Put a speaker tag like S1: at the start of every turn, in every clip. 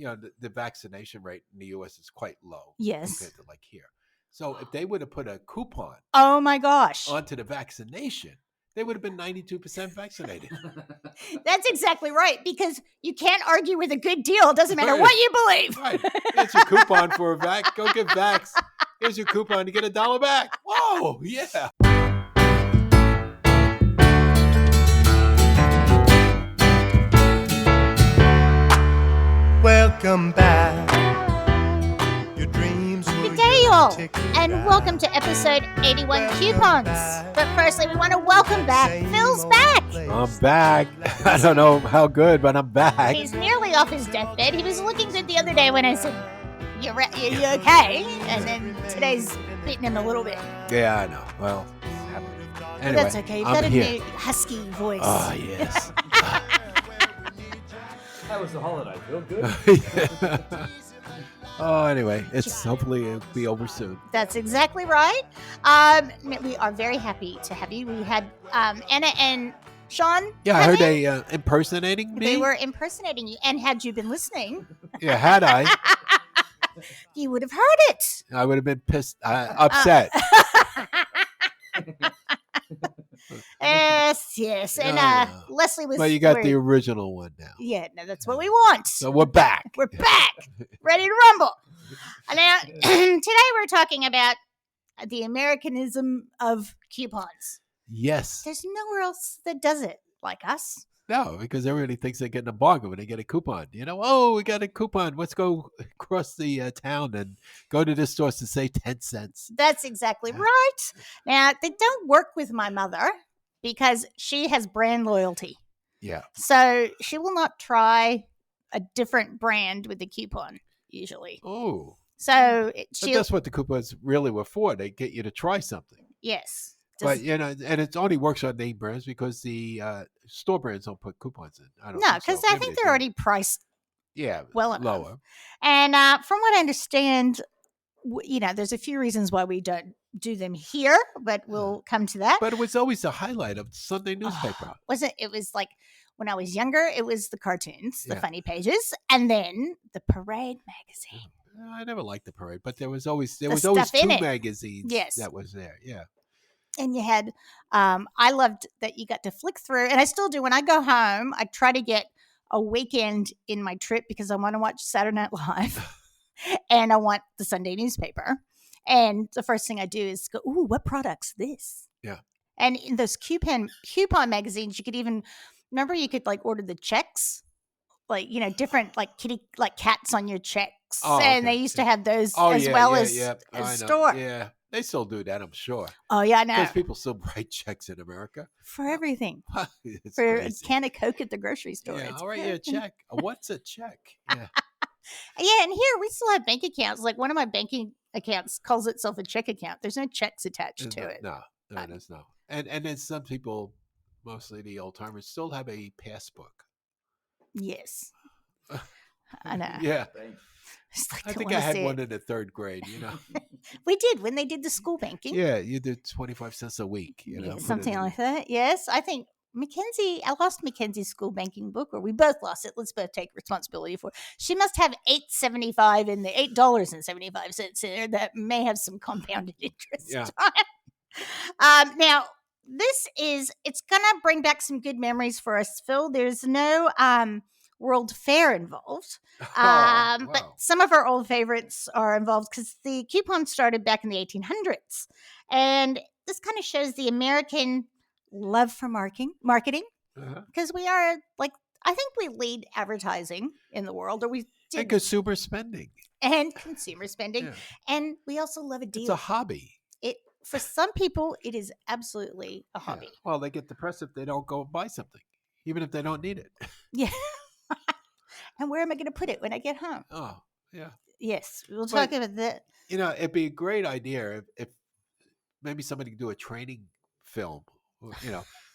S1: the vaccination rate in the U.S. is quite low.
S2: Yes.
S1: Compared to like here. So if they would have put a coupon
S2: Oh my gosh.
S1: onto the vaccination, they would have been 92% vaccinated.
S2: That's exactly right, because you can't argue with a good deal. It doesn't matter
S1: Right.
S2: what you believe.
S1: Right. Here's your coupon for a vac. Go get vax. Here's your coupon to get $1 back. Whoa, yeah.
S3: Welcome back. Your dreams were
S2: Gdayall, and welcome to episode 81 Coupons. But firstly, we want to welcome back. Phil's back.
S1: I'm back. I don't know how good, but I'm back.
S2: He's nearly off his deathbed. He was looking good the other day when I said, you okay? And then today's beating him a little bit.
S1: Yeah, I know. Well, anyway,
S2: That's okay. You've got a new husky voice.
S1: Oh, yes.
S4: That was the holiday. Feel good.
S1: Oh, anyway, hopefully it'll be over soon.
S2: That's exactly right. We are very happy to have you. We had Anna and Sean.
S1: Yeah, I heard they impersonating me.
S2: They were impersonating you. And had you been listening,
S1: Yeah, had I,
S2: you would have heard it.
S1: I would have been pissed, upset.
S2: Yes. And Leslie was.
S1: Well, you got the original one now.
S2: Yeah, no, that's what we want.
S1: So we're back.
S2: We're back, ready to rumble. Now, today we're talking about the Americanism of coupons.
S1: Yes.
S2: There's nowhere else that does it like us.
S1: No, because everybody thinks they're getting a bargain when they get a coupon. Oh, we got a coupon. Let's go across the town and go to this store to save 10 cents.
S2: That's exactly right. Now, they don't work with my mother because she has brand loyalty.
S1: Yeah.
S2: So she will not try a different brand with the coupon, usually.
S1: Oh.
S2: So
S1: but that's what the coupons really were for. They get you to try something.
S2: Yes.
S1: But, and it only works on name brands because the store brands don't put coupons in. I don't
S2: No, because I think they're already priced well enough.
S1: Lower.
S2: And from what I understand, there's a few reasons why we don't do them here, but we'll come to that.
S1: But it was always the highlight of the Sunday newspaper.
S2: It was like when I was younger, it was the cartoons, the funny pages, and then the Parade magazine.
S1: I never liked the Parade, but there was always two magazines that was there. Yeah.
S2: And you had, I loved that you got to flick through, and I still do. When I go home, I try to get a weekend in my trip because I want to watch Saturday Night Live and I want the Sunday newspaper. And the first thing I do is go, ooh, what product's this?
S1: Yeah.
S2: And in those coupon magazines, you could even, remember you could like order the checks, like, different like cats on your checks.
S1: Oh,
S2: and they used to have those as store.
S1: Yeah. They still do that, I'm sure.
S2: Oh, yeah, no.
S1: Because people still write checks in America.
S2: For everything.
S1: It's
S2: for
S1: crazy.
S2: a can of Coke at the grocery store.
S1: Yeah,
S2: it's
S1: all right, yeah, check. What's a check? Yeah.
S2: Yeah, and here we still have bank accounts. Like one of my banking accounts calls itself a check account. There's no checks attached to it.
S1: No, there's no. And then some people, mostly the old timers, still have a passbook.
S2: Yes. I know.
S1: Yeah.
S2: Like,
S1: I think I had one in the third grade,
S2: We did when they did the school banking.
S1: Yeah, you did 25 cents a week,
S2: something like that. Yes, I think I lost Mackenzie's school banking book, or we both lost it. Let's both take responsibility for it. She must have $8.75 in the $8.75 in there that may have some compounded interest.
S1: Yeah.
S2: Now, it's going to bring back some good memories for us, Phil. There's no World Fair involved.
S1: Wow.
S2: But some of our old favorites are involved because the coupon started back in the 1800s. And this kind of shows the American love for marketing because we are I think we lead advertising in the world, or we did.
S1: And consumer spending.
S2: And consumer spending. Yeah. And we also love a deal.
S1: It's a hobby.
S2: For some people, it is absolutely a hobby.
S1: Yeah. Well, they get depressed if they don't go and buy something, even if they don't need it.
S2: Yeah. And where am I going to put it when I get home?
S1: Oh, yeah.
S2: Yes, we'll talk about that.
S1: It'd be a great idea if maybe somebody could do a training film,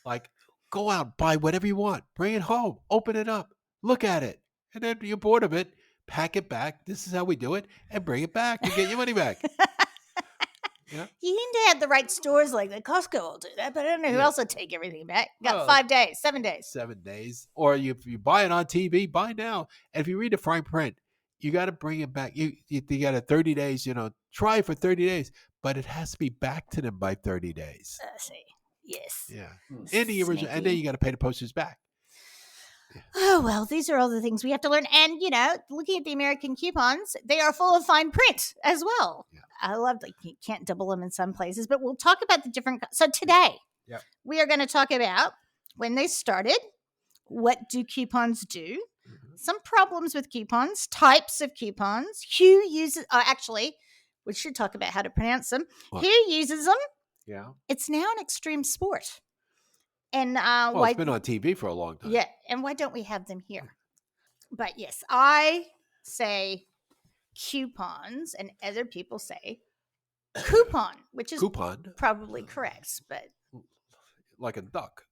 S1: like go out, buy whatever you want, bring it home, open it up, look at it, and then you're bored of it, pack it back. This is how we do it, and bring it back and get your money back. Yeah.
S2: You need to have the right stores like that. Costco will do that, but I don't know who else will take everything back. Got 5 days, 7 days.
S1: 7 days. Or if you buy it on TV, buy now. And if you read the fine print, you got to bring it back. You got a 30 days. Try for 30 days, but it has to be back to them by 30 days.
S2: See, yes.
S1: Yeah,
S4: Hmm.
S1: in the original, and then
S2: Sneaky.
S1: you got to pay the postage back.
S2: Oh, well, these are all the things we have to learn. And, looking at the American coupons, they are full of fine print as well.
S1: Yeah.
S2: I love that you can't double them in some places, but we'll talk about the different. So today,
S1: Yeah.
S2: we are going to talk about when they started, what do coupons do, some problems with coupons, types of coupons, who uses, actually, we should talk about how to pronounce them,
S1: What?
S2: who uses them.
S1: Yeah.
S2: It's now an extreme sport. And
S1: Well,
S2: why
S1: it's been on TV for a long time.
S2: Yeah, and why don't we have them here? But yes, I say coupons, and other people say coupon, which is
S1: Coupon,
S2: probably correct. But
S1: like a duck.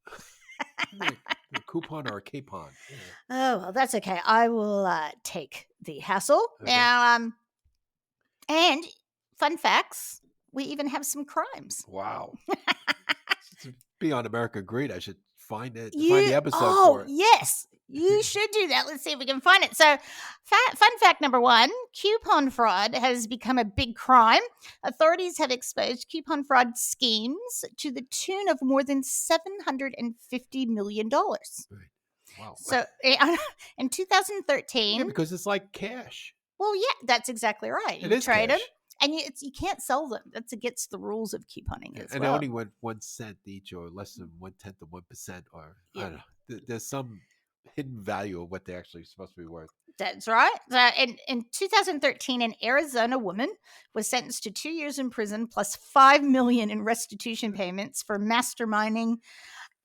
S1: A coupon or a capon. Yeah.
S2: oh well, that's okay. I will take the hassle
S1: Okay.
S2: now. And fun facts: we even have some crimes.
S1: Wow. To be on American Greed, I should find it. Find the episode for it.
S2: Yes, you should do that. Let's see if we can find it. So, fun fact number 1, coupon fraud has become a big crime. Authorities have exposed coupon fraud schemes to the tune of more than $750 million.
S1: Wow.
S2: So, in 2013,
S1: Yeah, because it's like cash.
S2: well, yeah, that's exactly right.
S1: It
S2: You
S1: is
S2: trade them,
S1: cash.
S2: and you can't sell them. That's against the rules of couponing as
S1: And
S2: well.
S1: they only went 1 cent each, or less than 1/10 of 1%, or I
S2: Yeah.
S1: don't know. There's some hidden value of what they actually supposed to be worth.
S2: That's right. In 2013, an Arizona woman was sentenced to 2 years in prison plus $5 million in restitution payments for masterminding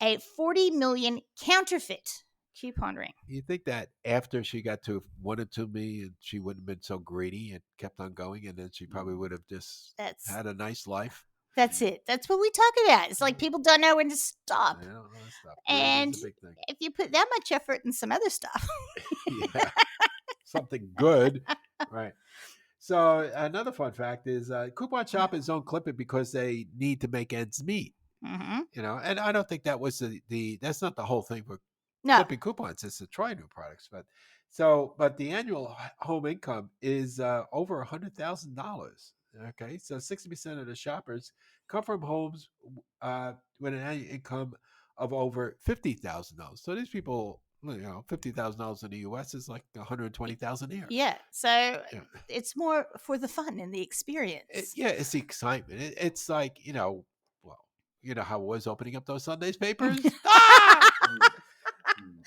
S2: a $40 million counterfeit coupon ring.
S1: You think that after she got to 1 or 2 million, she wouldn't have been so greedy and kept on going, and then she probably would have just had a nice life?
S2: That's it. That's what we talk about. It's like people don't know when to stop.
S1: I don't know that stuff.
S2: And
S1: It's a big thing.
S2: if you put that much effort in some other stuff,
S1: Yeah. Something good, right? So another fun fact is coupon shoppers don't clip it because they need to make ends meet.
S2: Mhm.
S1: And I don't think that was that's not the whole thing for
S2: no,
S1: clipping coupons. It's to try new products, but the annual home income is over $100,000. Okay, so 60% of the shoppers come from homes with an annual income of over $50,000. So these people, $50,000 in the U.S. is like $120,000 here.
S2: yeah. So it's more for the fun and the experience.
S1: It's the excitement. It's like well, you know how it was opening up those Sundays papers.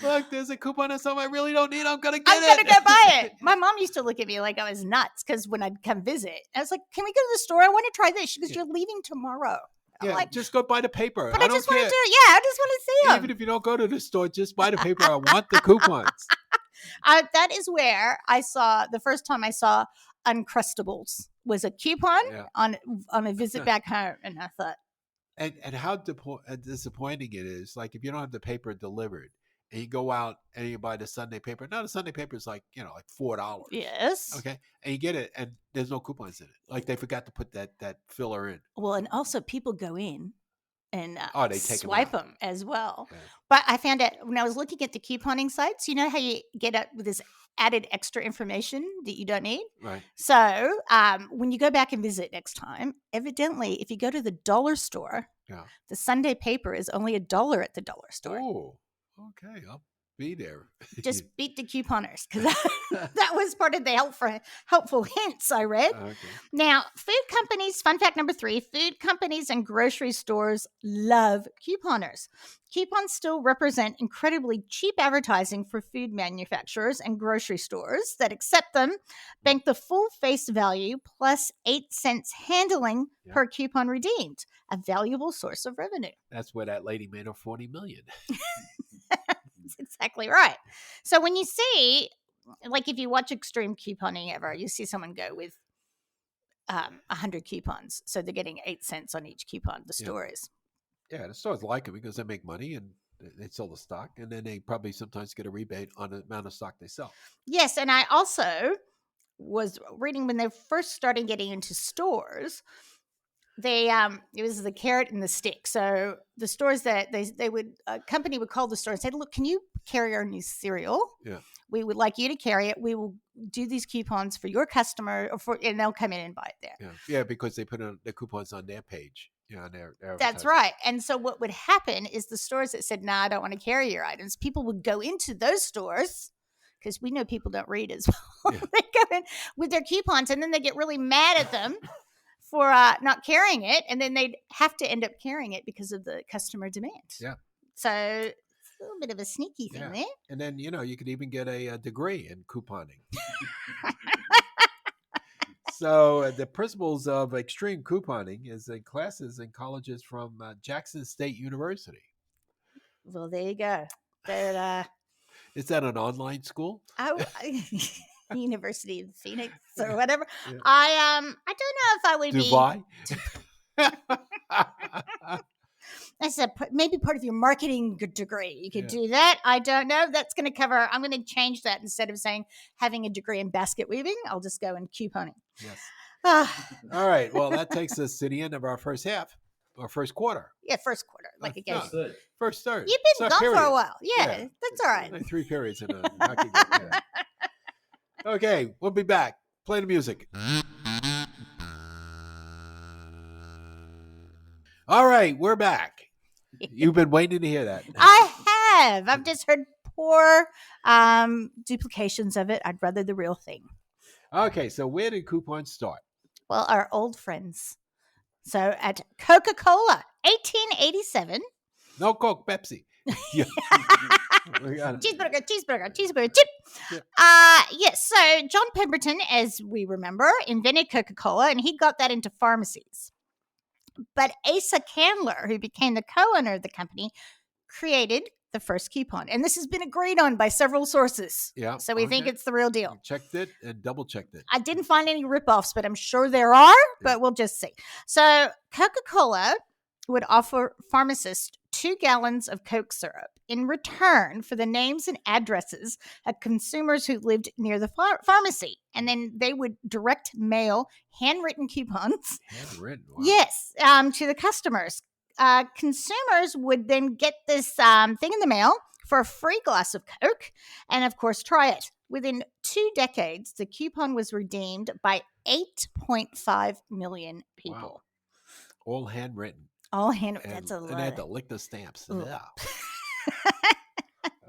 S1: Look, there's a coupon on something I really don't need. I'm gonna get it.
S2: I'm gonna go buy it. My mom used to look at me like I was nuts because when I'd come visit, I was like, "Can we go to the store? I want to try this." She goes, "You're leaving tomorrow." I'm
S1: Yeah,
S2: like,
S1: just go buy the paper.
S2: but
S1: I
S2: I
S1: don't
S2: just want
S1: care.
S2: to do. Yeah, I just want to see them.
S1: Even if you don't go to the store, just buy the paper. I want the coupons.
S2: That is where I saw the first time I saw Uncrustables was a coupon on a visit back home, and I thought,
S1: and how disappointing it is. Like if you don't have the paper delivered, and you go out and you buy the Sunday paper. Now the Sunday paper is like like $4.
S2: yes,
S1: Okay, and you get it, and there's no coupons in it. Like they forgot to put that filler in.
S2: well, and also people go in and
S1: they take
S2: swipe
S1: them out.
S2: them as well.
S1: Yeah.
S2: But I found out when I was looking at the couponing sites, you know how you get up with this added extra information that you don't need?
S1: Right.
S2: So when you go back and visit next time, evidently, if you go to the dollar store, the Sunday paper is only $1 at the dollar store.
S1: Oh, okay. I'll be there.
S2: Just beat the couponers because that was part of the helpful hints I read.
S1: Okay.
S2: Now, food companies, fun fact number 3, food companies and grocery stores love couponers. Coupons still represent incredibly cheap advertising for food manufacturers and grocery stores that accept them, bank the full face value plus 8 cents handling per coupon redeemed, a valuable source of revenue.
S1: That's where that lady made her $40 million.
S2: That's exactly right. So when you see, like if you watch extreme couponing ever, you see someone go with 100 coupons. So they're getting 8 cents on each coupon, the store is.
S1: Yeah, the stores like it because they make money and they sell the stock. And then they probably sometimes get a rebate on the amount of stock they sell.
S2: Yes, and I also was reading when they first started getting into stores, it was the carrot and the stick. So the stores that they would a company would call the store and say, look, can you carry our new cereal?
S1: Yeah.
S2: We would like you to carry it. We will do these coupons for your customer, and they'll come in and buy it there.
S1: Yeah, because they put the coupons on their page. Yeah, on their
S2: That's
S1: advertising.
S2: right. And so what would happen is the stores that said, "Nah, I don't want to carry your items," people would go into those stores because we know people don't read as well.
S1: Yeah.
S2: They go in with their coupons, and then they get really mad at them for not carrying it, and then they'd have to end up carrying it because of the customer demand.
S1: Yeah.
S2: So it's a little bit of a sneaky thing there.
S1: And then, you could even get a degree in couponing. So the principles of extreme couponing is in classes in colleges from Jackson State University.
S2: Well, there you go. But,
S1: Is that an online school?
S2: University of Phoenix or whatever.
S1: Yeah.
S2: I don't know if I would
S1: Dubai?
S2: That's maybe part of your marketing degree. You could
S1: Yeah.
S2: do that. I don't know. That's going to cover. I'm going to change that instead of saying having a degree in basket weaving. I'll just go in couponing.
S1: Yes.
S2: Ah,
S1: All right. Well, that takes us to the end of our first half, or first quarter.
S2: yeah, first quarter, like a game.
S1: No.
S4: Understood.
S1: First third.
S2: You've been
S1: It's
S2: gone
S1: a
S2: for a
S1: period.
S2: while. Yeah,
S1: Yeah.
S2: that's all right.
S1: Like 3 periods in a hockey game. Yeah. Okay, we'll be back. Play the music. All right, we're back. You've been waiting to hear that.
S2: I have. I've just heard poor duplications of it. I'd rather the real thing.
S1: Okay, so where did coupons start?
S2: Well, our old friends. So at Coca-Cola, 1887.
S1: No Coke, Pepsi. Yeah. We got it.
S2: Cheeseburger, chip.
S1: Yeah.
S2: Yes. So John Pemberton, as we remember, invented Coca-Cola, and he got that into pharmacies. But Asa Candler, who became the co-owner of the company, created the first coupon, and this has been agreed on by several sources.
S1: Yeah.
S2: So we think
S1: okay.
S2: it's the real deal.
S1: You checked it and double checked it.
S2: I didn't find any ripoffs, but I'm sure there are, but we'll just see. So Coca-Cola would offer pharmacists 2 gallons of Coke syrup in return for the names and addresses of consumers who lived near the pharmacy. And then they would direct mail handwritten coupons.
S1: Handwritten. Wow.
S2: Yes, to the customers. Consumers would then get this thing in the mail for a free glass of Coke and, of course, try it. Within 2 decades, the coupon was redeemed by 8.5 million people.
S1: Wow. All handwritten.
S2: All handwritten. That's a
S1: And
S2: lot.
S1: they had to lick the stamps.
S2: Ugh.
S1: Yeah.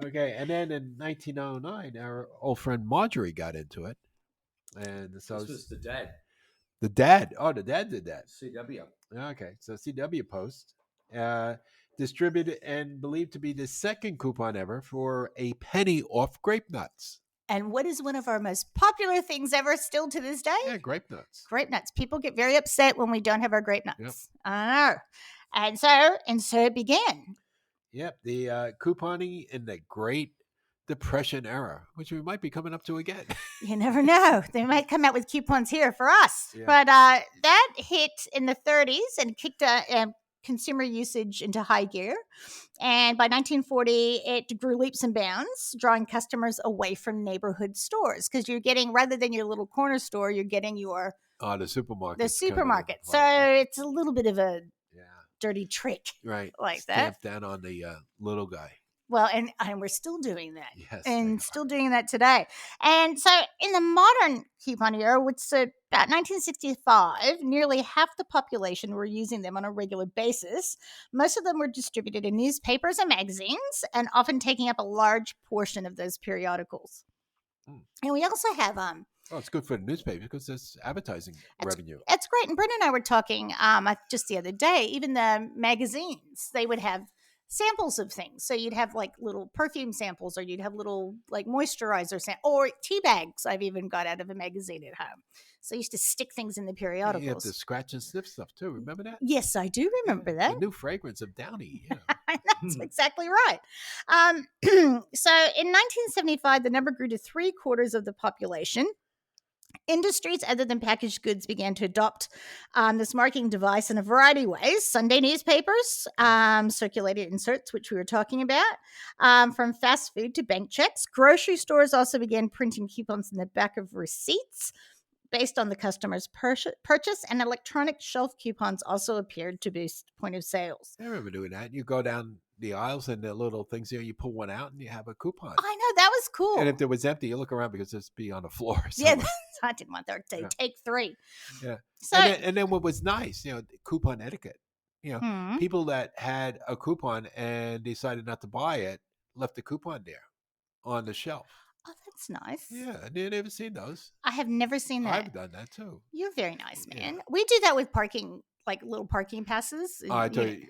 S1: Okay, and then in 1909, our old friend Marjorie got into it. And so
S4: This was the dad.
S1: the dad did that.
S4: CW.
S1: Okay, so CW Post distributed and believed to be the second coupon ever for a penny off grape nuts.
S2: And what is one of our most popular things ever still to this day?
S1: Yeah, grape nuts.
S2: Grape nuts. People get very upset when we don't have our grape nuts.
S1: Yep.
S2: I know. And so it began.
S1: Yep, the couponing in the Great Depression era, which we might be coming up to again.
S2: You never know. They might come out with coupons here for us.
S1: Yeah.
S2: But that hit in the 30s and kicked consumer usage into high gear. And by 1940, it grew leaps and bounds, drawing customers away from neighborhood stores because you're getting, rather than your little corner store, you're getting
S1: The supermarket.
S2: the supermarket. So it's a little bit of a
S1: yeah,
S2: dirty trick
S1: right.
S2: like that.
S1: Stamp down on the little guy.
S2: Well, and we're still doing that.
S1: Yes.
S2: And still doing that today. And so in the modern coupon era, which is about 1965, nearly half the population were using them on a regular basis. Most of them were distributed in newspapers and magazines, and often taking up a large portion of those periodicals. And we also have
S1: Oh, it's good for the newspaper because it's advertising revenue.
S2: It's great. And Brenda and I were talking just the other day, even the magazines, they would have samples of things. So you'd have like little perfume samples, or you'd have little like moisturizer or tea bags. I've even got out of a magazine at home. So I used to stick things in the periodicals.
S1: You have to scratch and sniff stuff too. Remember that?
S2: Yes, I do remember that.
S1: The new fragrance of Downy. Yeah.
S2: That's exactly right. So in 1975, the number grew to 3/4 of the population. Industries other than packaged goods began to adopt this marketing device in a variety of ways. Sunday newspapers circulated inserts, which we were talking about, from fast food to bank checks. Grocery stores also began printing coupons in the back of receipts. based on the customer's purchase, and electronic shelf coupons also appeared to boost point of sales.
S1: I remember doing that. You go down the aisles and the little things there, you pull one out and you have a coupon.
S2: I know, that was cool.
S1: And if it was empty, you look around because it's be on the floor.
S2: Yeah, I didn't want there to
S1: Yeah.
S2: take 3.
S1: Yeah.
S2: So,
S1: And then what was nice, coupon etiquette.
S2: hmm.
S1: People that had a coupon and decided not to buy it left the coupon there on the shelf.
S2: Oh, that's nice.
S1: Yeah, have you ever seen those?
S2: I have never seen that.
S1: I've done that too.
S2: You're very nice, man.
S1: Yeah.
S2: We do that with parking, like little parking passes.
S1: I tell you,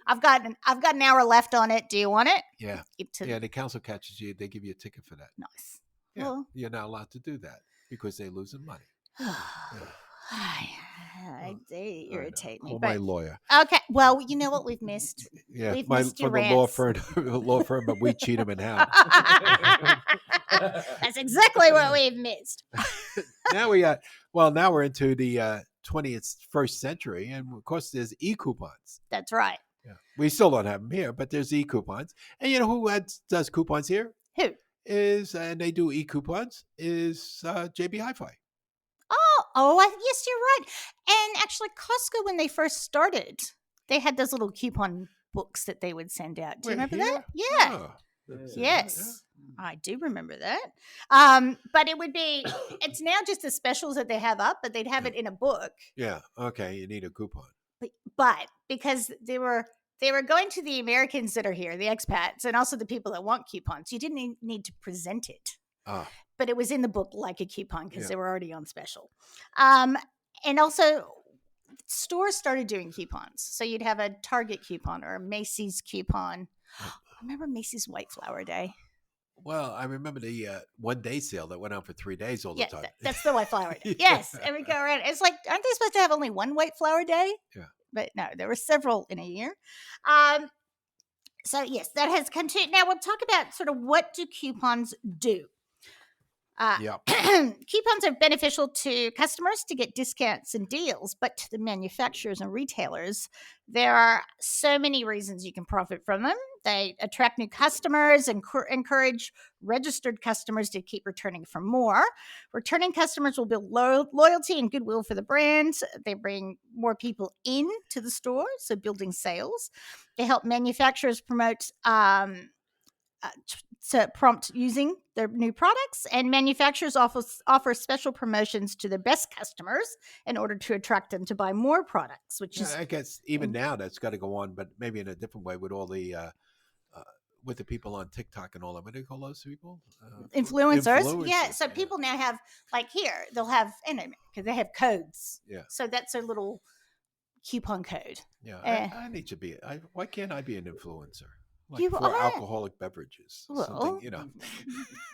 S2: I've got an hour left on it. Do you want it?
S1: yeah,
S2: Yeah,
S1: the council catches you. They give you a ticket for that.
S2: nice.
S1: Yeah,
S2: Well,
S1: you're not allowed to do that because they're losing money.
S2: They irritate me.
S1: Call
S2: But
S1: my lawyer.
S2: okay, well, you know what we've missed?
S1: Yeah,
S2: We've missed your
S1: from the law
S2: rants.
S1: firm, but we cheat them in house.
S2: That's exactly what we've missed.
S1: Now we're into the 21st century, and of course there's e-coupons.
S2: That's right.
S1: Yeah, we still don't have them here, but there's e-coupons. And you know who does coupons here?
S2: Who?
S1: And they do e-coupons is JB Hi-Fi.
S2: Yes, you're right. And actually, Costco, when they first started, they had those little coupon books that they would send out. Do you remember that? Yeah.
S1: Oh,
S2: Yes, I do remember that. But it's now just the specials that they have up, but they'd have it in a book.
S1: yeah. Okay, you need a coupon.
S2: But because they were going to the Americans that are here, the expats, and also the people that want coupons, you didn't need to present it.
S1: Ah,
S2: But it was in the book like a coupon because
S1: Yeah.
S2: they were already on special. And also, stores started doing coupons. So you'd have a Target coupon or a Macy's coupon. Remember Macy's White Flower Day?
S1: well, I remember the one-day sale that went on for 3 days all the
S2: Yeah,
S1: time.
S2: That's the White Flower Day.
S1: Yeah.
S2: Yes, and we go around. It's like, aren't they supposed to have only one White Flower Day?
S1: Yeah.
S2: But no, there were several in a year. So yes, that has continued. Now we'll talk about sort of what do coupons do.
S1: Yeah.
S2: Coupons are beneficial to customers to get discounts and deals, but to the manufacturers and retailers, there are so many reasons you can profit from them. They attract new customers and encourage registered customers to keep returning for more. Returning customers will build loyalty and goodwill for the brand. They bring more people in to the store, so building sales. They help manufacturers promote to prompt using their new products, and manufacturers offer special promotions to their best customers in order to attract them to buy more products, which is
S1: I guess even now that's got to go on, but maybe in a different way with all the with the people on TikTok and all that. What do you call those people?
S2: influencers. Yeah, so
S1: yeah.
S2: people now have, like, here they'll have, because they have codes.
S1: Yeah.
S2: So that's their little coupon code.
S1: Yeah,
S2: Eh.
S1: I need to be. Why can't I be an influencer? Like
S2: You
S1: for
S2: are.
S1: alcoholic beverages.
S2: Well,
S1: something,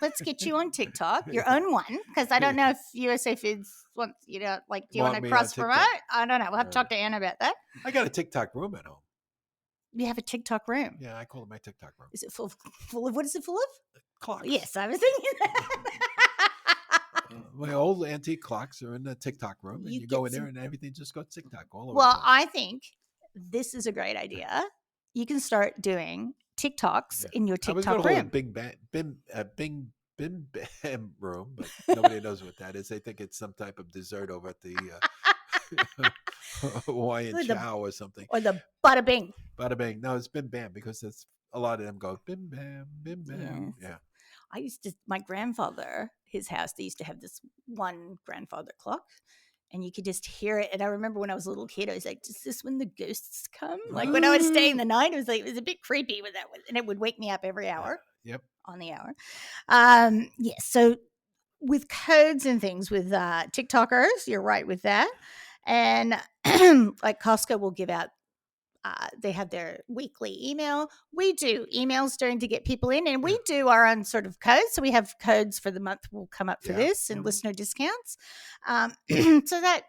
S2: Let's get you on TikTok, your own one, because I don't know if USA Foods wants, like, do you want
S1: Want
S2: to
S1: me on
S2: cross promote?
S1: TikTok?
S2: I don't know. We'll have to talk to Anna about that.
S1: I got a TikTok room at home.
S2: You have a TikTok room.
S1: Yeah, I call it my TikTok room.
S2: Is it full of what is it full of?
S1: Clocks.
S2: Yes, I was thinking that.
S1: My old antique clocks are in the TikTok room, and
S2: You
S1: you go
S2: get
S1: in there,
S2: some-
S1: and everything just goes TikTok all over.
S2: Well,
S1: the place.
S2: I think this is a great idea. You can start doing TikToks in your
S1: I was
S2: TikTok
S1: going to hold a
S2: room.
S1: Bing Bam room, but nobody knows what that is. They think it's some type of dessert over at the Hawaiian
S2: Or the-
S1: chow or something.
S2: Or the Bada Bing.
S1: Bada bing. No, it's Bim Bam because it's a lot of them go Bim Bam, Bim Bam.
S2: Yes.
S1: Yeah.
S2: My grandfather, his house, they used to have this one grandfather clock, and you could just hear it. And I remember when I was a little kid, I was like, "Is this when the ghosts come?" Like when I was staying the night, it was a bit creepy with that, and it would wake me up every hour.
S1: Yep.
S2: On the hour. Yes. So with codes and things with TikTokers, you're right with that. And like Costco will give out, they have their weekly email. We do emails to get people in, and we do our own sort of codes. So we have codes for the month will come up for this and listener discounts. So that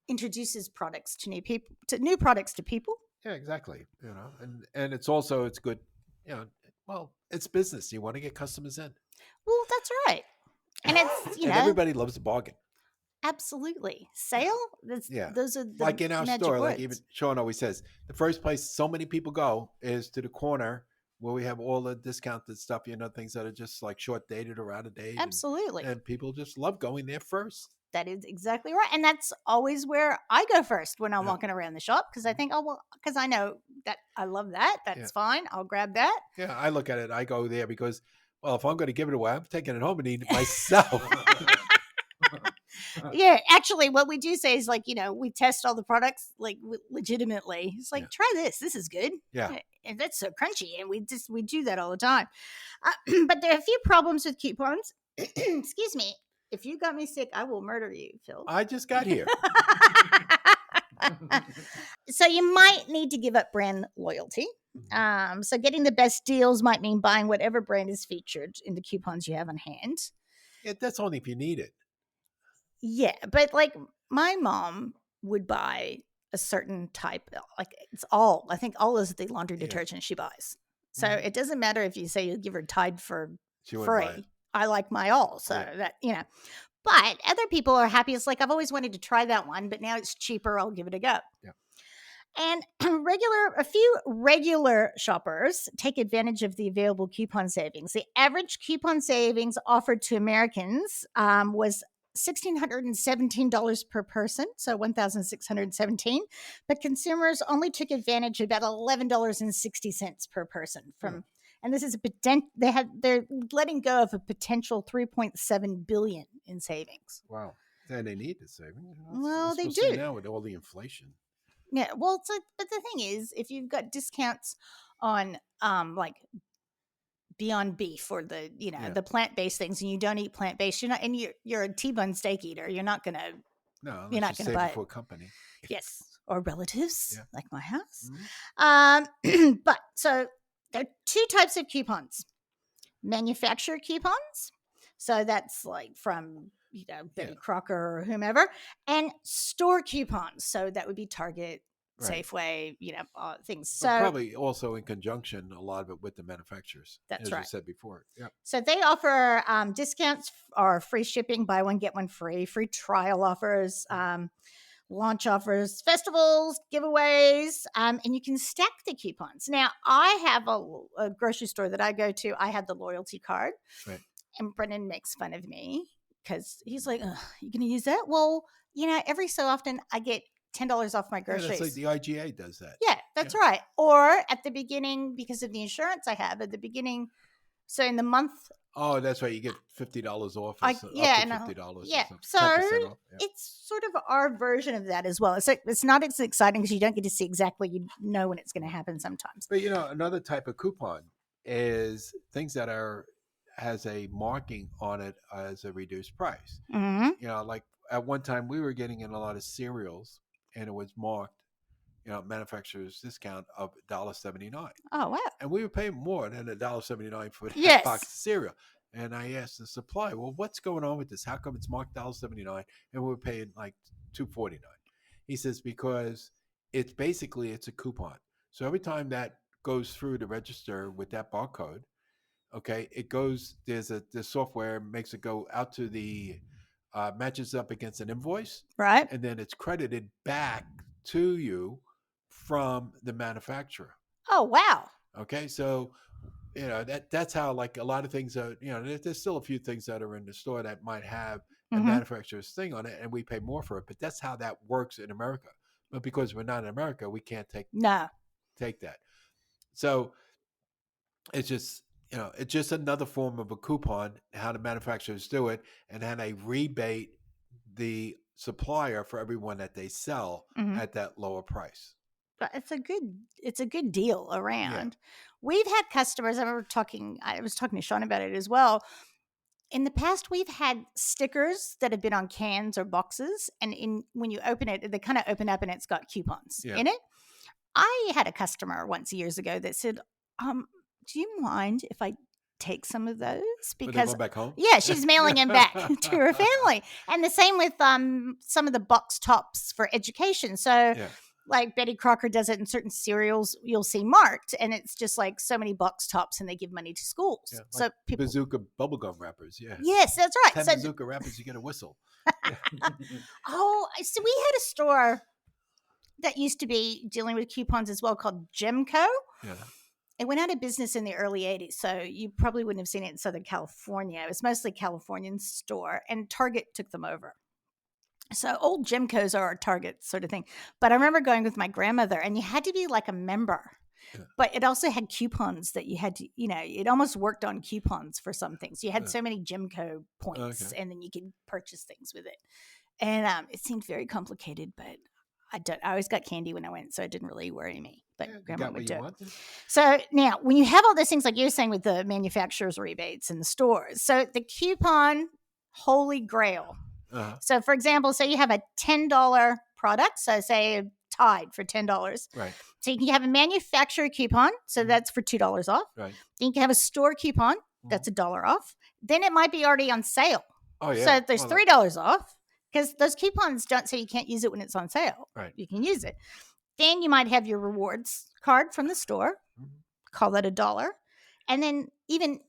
S2: introduces products to new products to people.
S1: Yeah, exactly. And it's good. Well, it's business. You want to get customers in.
S2: Well, that's right. And it's,
S1: And everybody loves a bargain.
S2: Absolutely. Sale? Those are the
S1: Like in our
S2: magic
S1: store,
S2: words.
S1: like even Sean always says, the first place so many people go is to the corner where we have all the discounted stuff, things that are just like short dated or out of date.
S2: Absolutely.
S1: And people just love going there first.
S2: That is exactly right. And that's always where I go first when I'm
S1: Yeah.
S2: walking around the shop, because I think, because I know that I love that. That's fine. I'll grab that.
S1: Yeah, I look at it. I go there because, well, if I'm going to give it away, I'm taking it home and eating it myself.
S2: Yeah, actually, what we do say is like, we test all the products like legitimately. It's like, try this. This is good.
S1: Yeah.
S2: And that's so crunchy. And we do that all the time. But there are a few problems with coupons. Excuse me. If you got me sick, I will murder you, Phil.
S1: I just got here.
S2: So you might need to give up brand loyalty. So getting the best deals might mean buying whatever brand is featured in the coupons you have on hand.
S1: Yeah, that's only if you need it.
S2: Yeah, but like my mom would buy a certain type, like I think all is the laundry detergent she buys. So it doesn't matter if you say you give her Tide for free. I like my all. So that, but other people are happy. It's like, I've always wanted to try that one, but now it's cheaper. I'll give it a go.
S1: Yeah.
S2: And a few regular shoppers take advantage of the available coupon savings. The average coupon savings offered to Americans was $1,617 per person, so $1,617. But consumers only took advantage of about $11.60 per person from. And this is they're letting go of a potential $3.7 billion in savings.
S1: Wow. And they need the savings.
S2: Well, they do
S1: now with all the inflation.
S2: Yeah, well, but the thing is, if you've got discounts on like Beyond Beef or the the plant-based things, and you don't eat plant-based, you're a T-bone steak eater, you're not gonna
S1: you're not gonna buy it for a company.
S2: Yes, or relatives like my house.
S1: Mm-hmm.
S2: But so there are two types of coupons: manufacturer coupons. So that's like from Betty Crocker or whomever, and store coupons. So that would be Target, Safeway, things. So
S1: but probably also in conjunction, a lot of it with the manufacturers.
S2: That's
S1: as
S2: right.
S1: you said before. Yeah.
S2: So they offer discounts or free shipping, buy one get one free trial offers, launch offers, festivals, giveaways, and you can stack the coupons. Now, I have a grocery store that I go to. I have the loyalty card.
S1: Right.
S2: And Brennan makes fun of me because he's like, you going to use that? Well, every so often I get $10 off my groceries.
S1: That's like the IGA does that.
S2: Yeah, that's right. Or at the beginning, because of the insurance I have at the beginning. So in the month.
S1: Oh, that's right. You get $50 off. Up to $50.
S2: Yeah. So it's sort of our version of that as well. It's not as exciting because you don't get to see exactly, when it's going to happen sometimes.
S1: But another type of coupon is things that has a marking on it as a reduced price.
S2: Mm-hmm.
S1: Like at one time we were getting in a lot of cereals and it was marked, manufacturer's discount of $1.79.
S2: Oh, wow.
S1: And we were paying more than $1.79 for that box of cereal. And I asked the supplier, well, what's going on with this? How come it's marked $1.79 and we're paying like $2.49? He says, because it's a coupon. So every time that goes through the register with that barcode, okay, it goes, the software makes it go out to the, matches up against an invoice.
S2: Right.
S1: And then it's credited back to you from the manufacturer.
S2: Oh, wow.
S1: Okay. So, that's how like a lot of things are, there's still a few things that are in the store that might have a manufacturer's thing on it and we pay more for it. But that's how that works in America. But because we're not in America, we can't take that. So it's just, it's just another form of a coupon, how the manufacturers do it, and how they rebate the supplier for everyone that they sell at that lower price.
S2: But it's a good deal around. Yeah. We've had customers, I was talking to Sean about it as well. In the past, we've had stickers that have been on cans or boxes, and when you open it, they kind of open up and it's got coupons in it. I had a customer once years ago that said, do you mind if I take some of those?
S1: Because go back home?
S2: Yeah, she's mailing them back to her family. And the same with some of the box tops for education. So like Betty Crocker does it in certain cereals, you'll see marked, and it's just like so many box tops, and they give money to schools.
S1: Yeah,
S2: so
S1: like
S2: people,
S1: bazooka bubblegum wrappers,
S2: Yes, that's right.
S1: 10 bazooka wrappers, you get a whistle.
S2: Oh, so we had a store that used to be dealing with coupons as well called Gemco.
S1: Yeah.
S2: It went out of business in the early 80s, so you probably wouldn't have seen it in Southern California. It was mostly Californian store, and Target took them over. So old Gemcos are a Target sort of thing. But I remember going with my grandmother, and you had to be like a member.
S1: Yeah.
S2: But it also had coupons that you had to, it almost worked on coupons for some things. You had so many Gemco points, and then you could purchase things with it. And it seemed very complicated, but I always got candy when I went, so it didn't really worry me. But grandma would do it. So now, when you have all those things, like you were saying with the manufacturer's rebates in the stores, so the coupon holy grail. So, for example, say you have a $10 product, so say Tide for $10.
S1: Right.
S2: So you can have a manufacturer coupon, so that's for $2 off.
S1: Right.
S2: Then you can have a store coupon, that's $1 off. Then it might be already on sale.
S1: Oh yeah.
S2: So there's $3 off, because those coupons don't say you can't use it when it's on sale.
S1: Right.
S2: You can use it. Then you might have your rewards card from the store, call that $1, and then even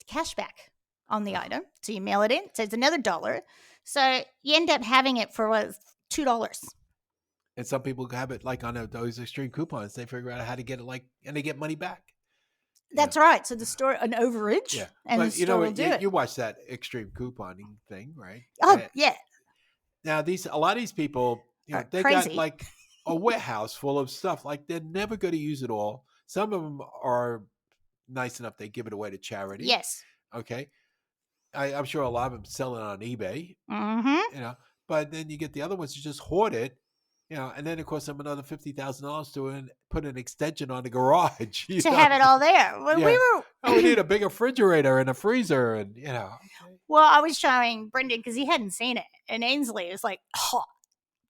S2: cashback on the item. So you mail it in, so it's another $1. So you end up having it for $2.
S1: And some people have it like on those extreme coupons. They figure out how to get it and they get money back.
S2: That's right. So the store, an overage, and
S1: but
S2: the store will do it.
S1: You watch that extreme couponing thing, right?
S2: Oh, yeah.
S1: Now, a lot of these people, they
S2: crazy.
S1: got like a warehouse full of stuff. Like they're never going to use it all. Some of them are nice enough they give it away to charity.
S2: Yes.
S1: Okay. I'm sure a lot of them sell it on eBay.
S2: Mm-hmm.
S1: But then you get the other ones who just hoard it. And then it costs them another $50,000 to put an extension on the garage
S2: to have it all there. Well,
S1: we need a big refrigerator and a freezer, and
S2: Well, I was showing Brendan because he hadn't seen it, and Ainsley was like, "Oh,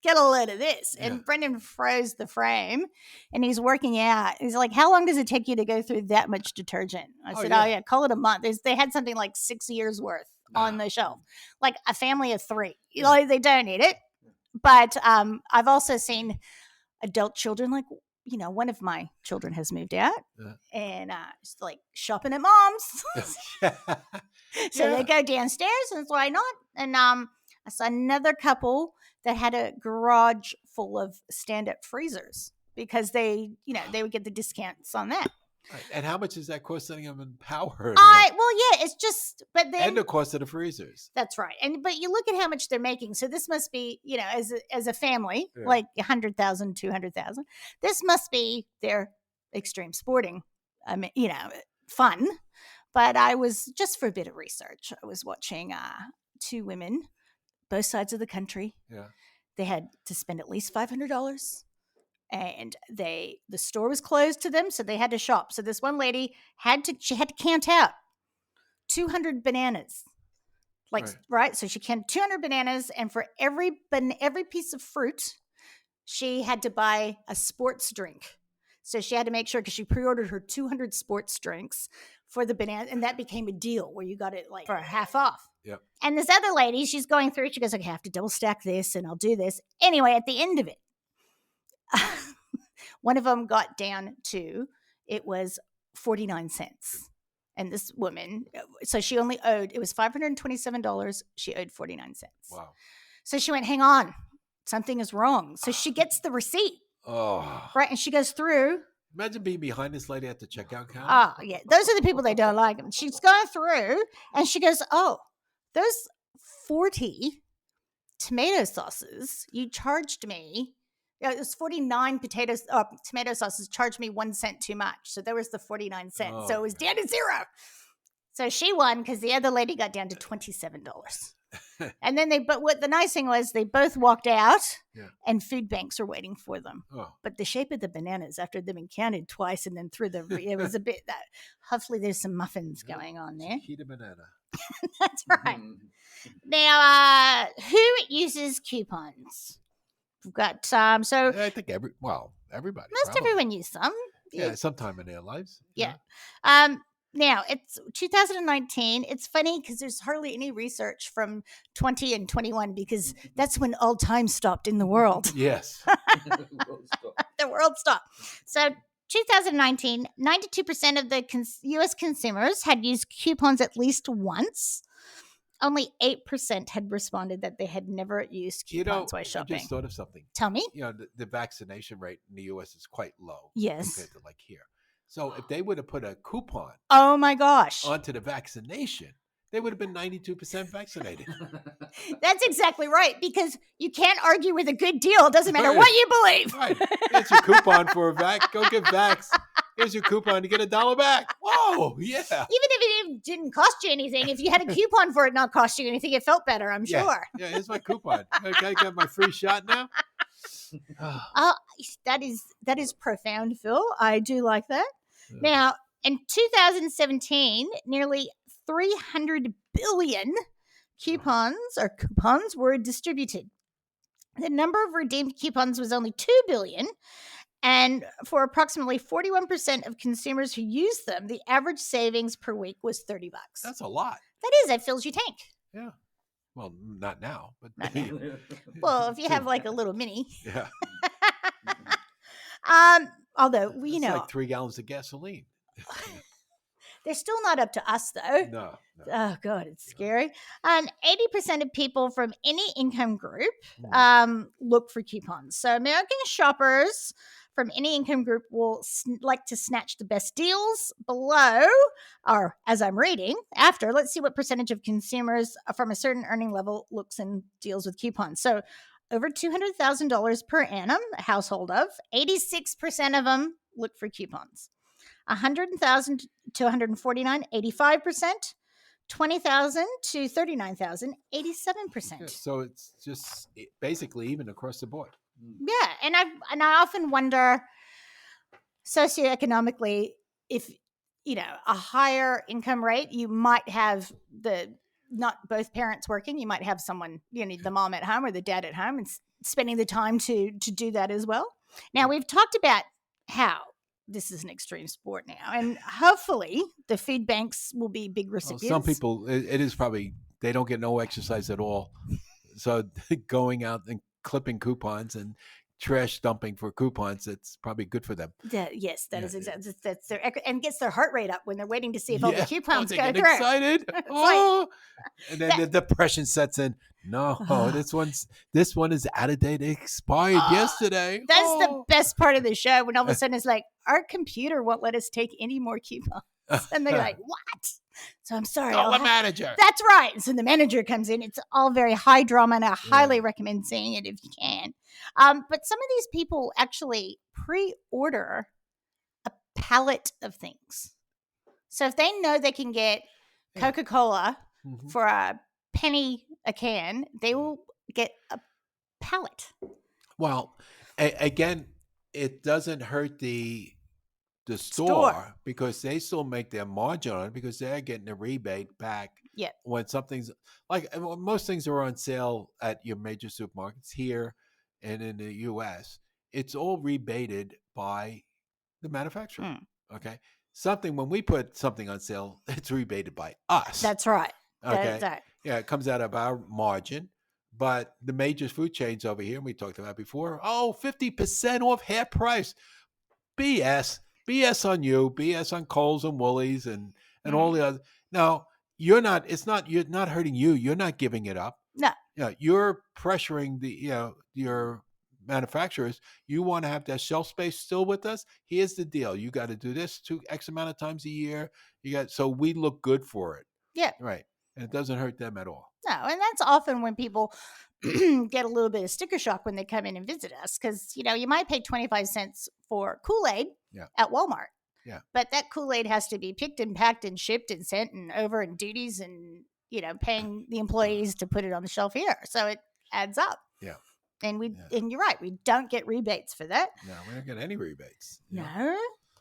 S2: get a load of this!" And Brendan froze the frame, and he's working out. He's like, "How long does it take you to go through that much detergent?" I said, "Oh yeah, call it a month." They had something like 6 years worth on the shelf, like a family of 3. They don't need it. But I've also seen adult children, like, one of my children has moved out and it's like shopping at mom's. So they go downstairs, and why not? And I saw another couple that had a garage full of stand-up freezers because they would get the discounts on that.
S1: Right. And how much is that costing them in power?
S2: It's just, but then
S1: and the cost of the freezers.
S2: That's right. But you look at how much they're making. So this must be, as a family, like 100,000, 200,000. This must be their extreme sporting, fun. But I was, just for a bit of research, I was watching 2 women, both sides of the country.
S1: Yeah.
S2: They had to spend at least $500. And the store was closed to them, so they had to shop. So this one lady had to count out 200 bananas, right? So she counted 200 bananas, and for every piece of fruit, she had to buy a sports drink. So she had to make sure, because she pre-ordered her 200 sports drinks for the banana, and that became a deal where you got it like for half off.
S1: Yep.
S2: And this other lady, she's going through. She goes, "Okay, I have to double stack this, and I'll do this anyway." At the end of it, one of them got down to, it was 49 cents. And this woman, so she only owed, it was $527. She owed 49 cents.
S1: Wow.
S2: So she went, "Hang on, something is wrong." So she gets the receipt.
S1: Oh.
S2: Right. And she goes through.
S1: Imagine being behind this lady at the checkout counter.
S2: Oh, yeah. Those are the people they don't like. She's going through, and she goes, "Oh, those 40 tomato sauces you charged me." It was 49 tomato sauces, charged me 1 cent too much. So there was the 49 cents.
S1: Oh,
S2: so it was down to 0. So she won because the other lady got down to $27. And then but what the nice thing was, they both walked out and food banks were waiting for them.
S1: Oh.
S2: But the shape of the bananas, after they've been counted twice and then through it was a bit that, hopefully there's some muffins going on there.
S1: Eat a banana.
S2: That's right. Now, who uses coupons? We've got so
S1: I think everybody.
S2: Most
S1: probably.
S2: everyone uses some.
S1: Yeah, sometime in their lives.
S2: Yeah. Now it's 2019. It's funny because there's hardly any research from 20 and 21 because that's when all time stopped in the world.
S1: Yes.
S2: The world stopped. So 2019, 92% of the U.S. consumers had used coupons at least once. Only 8% had responded that they had never used coupons while shopping.
S1: I just thought of something.
S2: Tell me.
S1: The vaccination rate in the U.S. is quite low.
S2: Yes.
S1: Compared to like here. So if they would have put a coupon
S2: Oh my gosh.
S1: onto the vaccination, they would have been 92% vaccinated.
S2: That's exactly right, because you can't argue with a good deal. It doesn't matter
S1: Right.
S2: what you believe.
S1: Right. Here's your coupon for a vac. Go get vax. Here's your coupon to get $1 back. Whoa, yeah.
S2: Even if it didn't cost you anything, if you had a coupon for it not cost you anything, it felt better, I'm
S1: Yeah.
S2: sure.
S1: Yeah, here's my coupon. Okay, I got my free shot now.
S2: That is profound, Phil. I do like that.
S1: Yeah.
S2: Now, in 2017, nearly 300 billion coupons were distributed. The number of redeemed coupons was only 2 billion. And for approximately 41% of consumers who used them, the average savings per week was $30.
S1: That's a lot.
S2: That is, that fills your tank.
S1: Yeah. Well, not now, but
S2: Not now. Well, if you have like a little mini.
S1: yeah.
S2: Although,
S1: It's
S2: you know,
S1: like 3 gallons of gasoline.
S2: they're still not up to us, though.
S1: No.
S2: Oh, God, it's scary. 80% of people from any income group look for coupons. So American shoppers from any income group will like to snatch the best deals below, or as I'm reading, after. Let's see what percentage of consumers from a certain earning level looks and deals with coupons. So over $200,000 per annum, a household of, 86% of them look for coupons. 100,000 to 149, 85%. 20,000 to 39,000, 87%.
S1: Yeah, so it's just basically even across the board.
S2: Yeah, and I often wonder socioeconomically, if you know, a higher income rate, you might have not both parents working. You might have someone, you know, the mom at home or the dad at home, and spending the time to do that as well. Now, we've talked about how this is an extreme sport now, and hopefully the food banks will be big recipients.
S1: Some people, it is probably, they don't get no exercise at all. So going out and clipping coupons and trash dumping for coupons, it's probably good for them.
S2: Yes, that
S1: Yeah,
S2: is exactly. That's their and gets their heart rate up when they're waiting to see if all the coupons
S1: they
S2: go
S1: get
S2: through.
S1: excited. Oh, and then the depression sets in. No, this one is out of date. It expired yesterday.
S2: That's the best part of the show, when all of a sudden it's like, our computer won't let us take any more coupons. And they're like, what? So I'm sorry.
S1: Call the manager.
S2: That's right. So the manager comes in. It's all very high drama, and I highly recommend seeing it if you can. But some of these people actually pre-order a pallet of things. So if they know they can get Coca-Cola for a penny a can, they will get a pallet.
S1: Well, again, it doesn't hurt the store because they still make their margin on it because they're getting a rebate back.
S2: Yeah.
S1: When something's like, most things are on sale at your major supermarkets here and in the U.S., it's all rebated by the manufacturer. Okay. When we put something on sale, it's rebated by us.
S2: That's right.
S1: Okay.
S2: That's right.
S1: Yeah, it comes out of our margin. But the major food chains over here, we talked about before, 50% off, half price. BS. BS on you. BS on Kohl's and Woolies and all the other. Now, you're not hurting you. You're not giving it up.
S2: No.
S1: Yeah, you're pressuring your manufacturers. You want to have that shelf space still with us? Here's the deal. You got to do this X amount of times a year. So we look good for it.
S2: Yeah.
S1: Right. And it doesn't hurt them at all.
S2: No, and that's often when people get a little bit of sticker shock when they come in and visit us, because, you know, you might pay 25 cents for Kool-Aid at Walmart. Yeah. But that Kool-Aid has to be picked and packed and shipped and sent and over and duties and, you know, paying the employees to put it on the shelf here. So it adds up. Yeah. And and you're right, we don't get rebates for that.
S1: No, we don't get any rebates.
S2: No,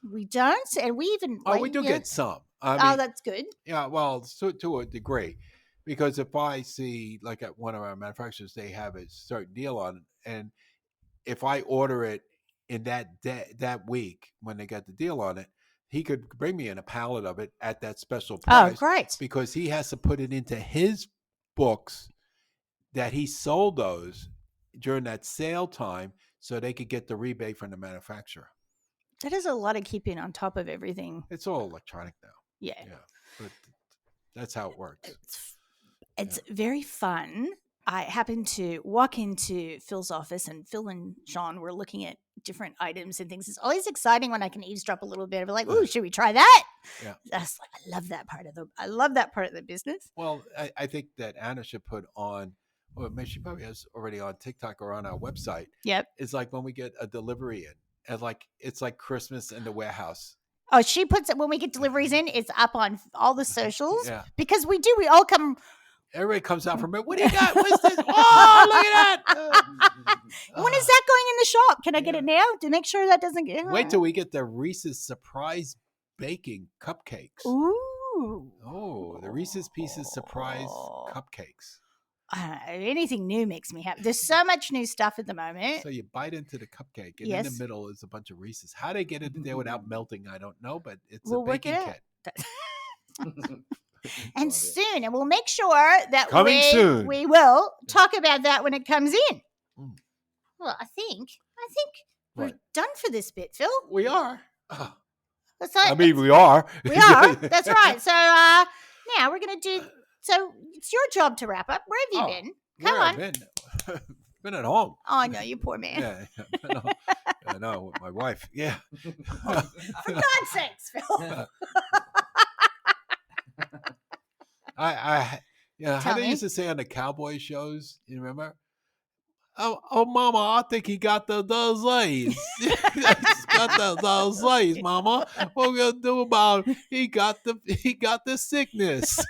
S2: we don't. And we even
S1: we do get some.
S2: That's good.
S1: Yeah, well, to a degree. Because if I see, like at one of our manufacturers, they have a certain deal on it, and if I order it in that week when they got the deal on it, he could bring me in a pallet of it at that special price. Oh, great. Because he has to put it into his books that he sold those during that sale time so they could get the rebate from the manufacturer.
S2: That is a lot of keeping on top of everything.
S1: It's all electronic now.
S2: Yeah.
S1: Yeah. But that's how it works.
S2: It's very fun I happened to walk into Phil's office, and Phil and Sean were looking at different items and things. It's always exciting when I can eavesdrop a little bit. Like, "Ooh, should we try that?"
S1: Yeah.
S2: That's like, I love that part of the business.
S1: Well, I think that Anna should put on, or maybe she probably has already on TikTok or on our website.
S2: Yep.
S1: It's like when we get a delivery in, and like it's like Christmas in the warehouse.
S2: Oh, she puts it when we get deliveries in. It's up on all the socials
S1: Yeah.
S2: because we do. We all come.
S1: Everybody comes out from it. What do you got? What's this? Oh, look at that!
S2: When is that going in the shop? Can I get it now to make sure that doesn't get?
S1: Wait till we get the Reese's surprise baking cupcakes.
S2: Ooh.
S1: Oh, the Reese's Pieces surprise cupcakes.
S2: Anything new makes me happy. There's so much new stuff at the moment.
S1: So you bite into the cupcake, and in
S2: Yes.
S1: the middle is a bunch of Reese's. How they get it in there without melting, I don't know, but it's
S2: We'll
S1: a
S2: work
S1: baking
S2: it out.
S1: kit.
S2: And soon, and we'll make sure that
S1: Coming soon.
S2: we will talk about that when it comes in.
S1: Mm.
S2: Well, I think we're
S1: What?
S2: done for this bit, Phil.
S1: We are. Oh,
S2: That's
S1: I mean, we are.
S2: we are. That's right. So now we're gonna do. So it's your job to wrap up. Where have you been? Come
S1: Where
S2: on.
S1: I've been at home.
S2: Oh no, you poor man.
S1: Yeah, I know, with my wife. Yeah.
S2: For God's sakes, Phil.
S1: How
S2: Tell
S1: they
S2: me.
S1: used to say on the cowboy shows, you remember? Oh, Mama, I think he got those legs. He's got those legs, Mama. What we gonna do about it? He got the sickness.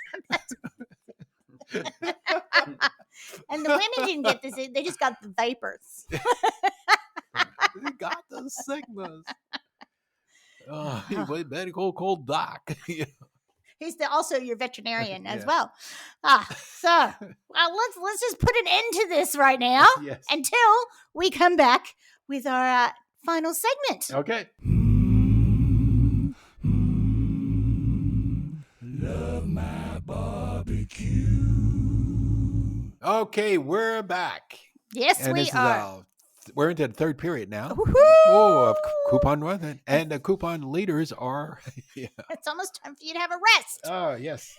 S2: And the women didn't get this. They just got the vapors.
S1: He got the sickness. Oh, he went better call Doc.
S2: He's also your veterinarian as
S1: Yeah.
S2: well. So let's just put an end to this right now
S1: Yes.
S2: until we come back with our final segment.
S1: Okay.
S3: Love my barbecue.
S1: Okay, we're back.
S2: Yes,
S1: And
S2: we
S1: this is
S2: are.
S1: we're into the third period now.
S2: Woohoo!
S1: Oh, of coupon run, and the coupon leaders are. Yeah.
S2: It's almost time for you to have a rest.
S1: Oh yes.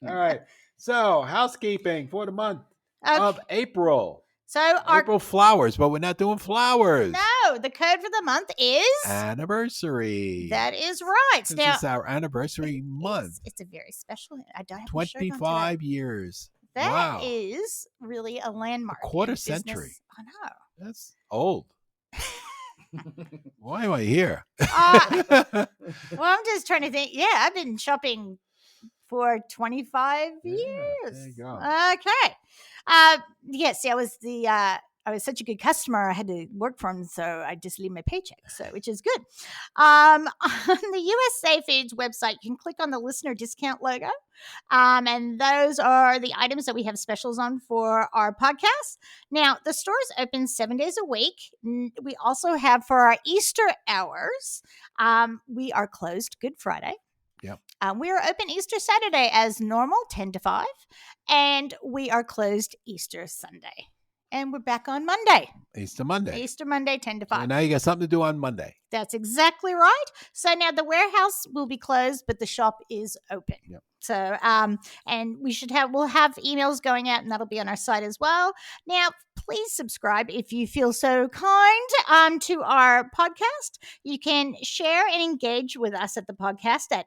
S1: All right. So housekeeping for the month
S2: Okay.
S1: of April.
S2: So our
S1: April flowers, but we're not doing flowers.
S2: no, the code for the month is
S1: Anniversary.
S2: that is right.
S1: This
S2: Now
S1: is our anniversary month.
S2: it's a very special. I don't have a shirt on today.
S1: 25 years.
S2: That
S1: Wow.
S2: is really a landmark.
S1: quarter
S2: in business.
S1: century.
S2: I know.
S1: That's old. Why am I here?
S2: Well, I'm just trying to think. Yeah, I've been shopping for 25 years.
S1: there you go.
S2: Okay. Yes, I was such a good customer. I had to work for them, so I just leave my paycheck. So, which is good. On the USA Foods website, you can click on the listener discount logo, and those are the items that we have specials on for our podcast. Now, the store is open 7 days a week. We also have for our Easter hours. We are closed Good Friday.
S1: Yep.
S2: We are open Easter Saturday as normal, 10 to 5, and we are closed Easter Sunday. And we're back on Monday.
S1: Easter Monday.
S2: Easter Monday, 10 to 5.
S1: So now you got something to do on Monday.
S2: That's exactly right. So now the warehouse will be closed, but the shop is open.
S1: Yep.
S2: So, and we'll have emails going out, and that'll be on our site as well. Now, please subscribe if you feel so kind to our podcast. You can share and engage with us at the podcast at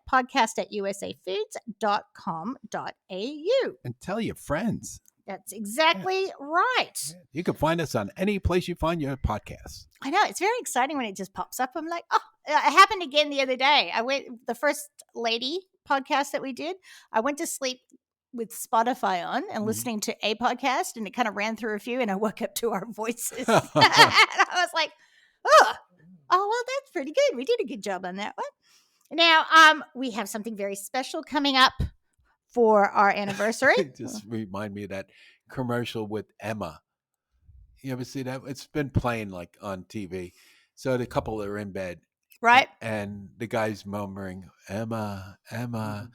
S2: podcast@usafoods.com.au.
S1: And tell your friends.
S2: That's exactly right.
S1: You can find us on any place you find your podcast.
S2: I know, it's very exciting when it just pops up. I'm like, oh, it happened again the other day. The first lady podcast that we did, I went to sleep with Spotify on and listening to a podcast, and it kind of ran through a few, and I woke up to our voices. And I was like, oh, well, that's pretty good. We did a good job on that one. Now, we have something very special coming up for our anniversary.
S1: Just remind me of that commercial with Emma. You ever see that? It's been playing like on TV. So the couple are in bed,
S2: Right?
S1: and the guy's murmuring, "Emma, Emma,"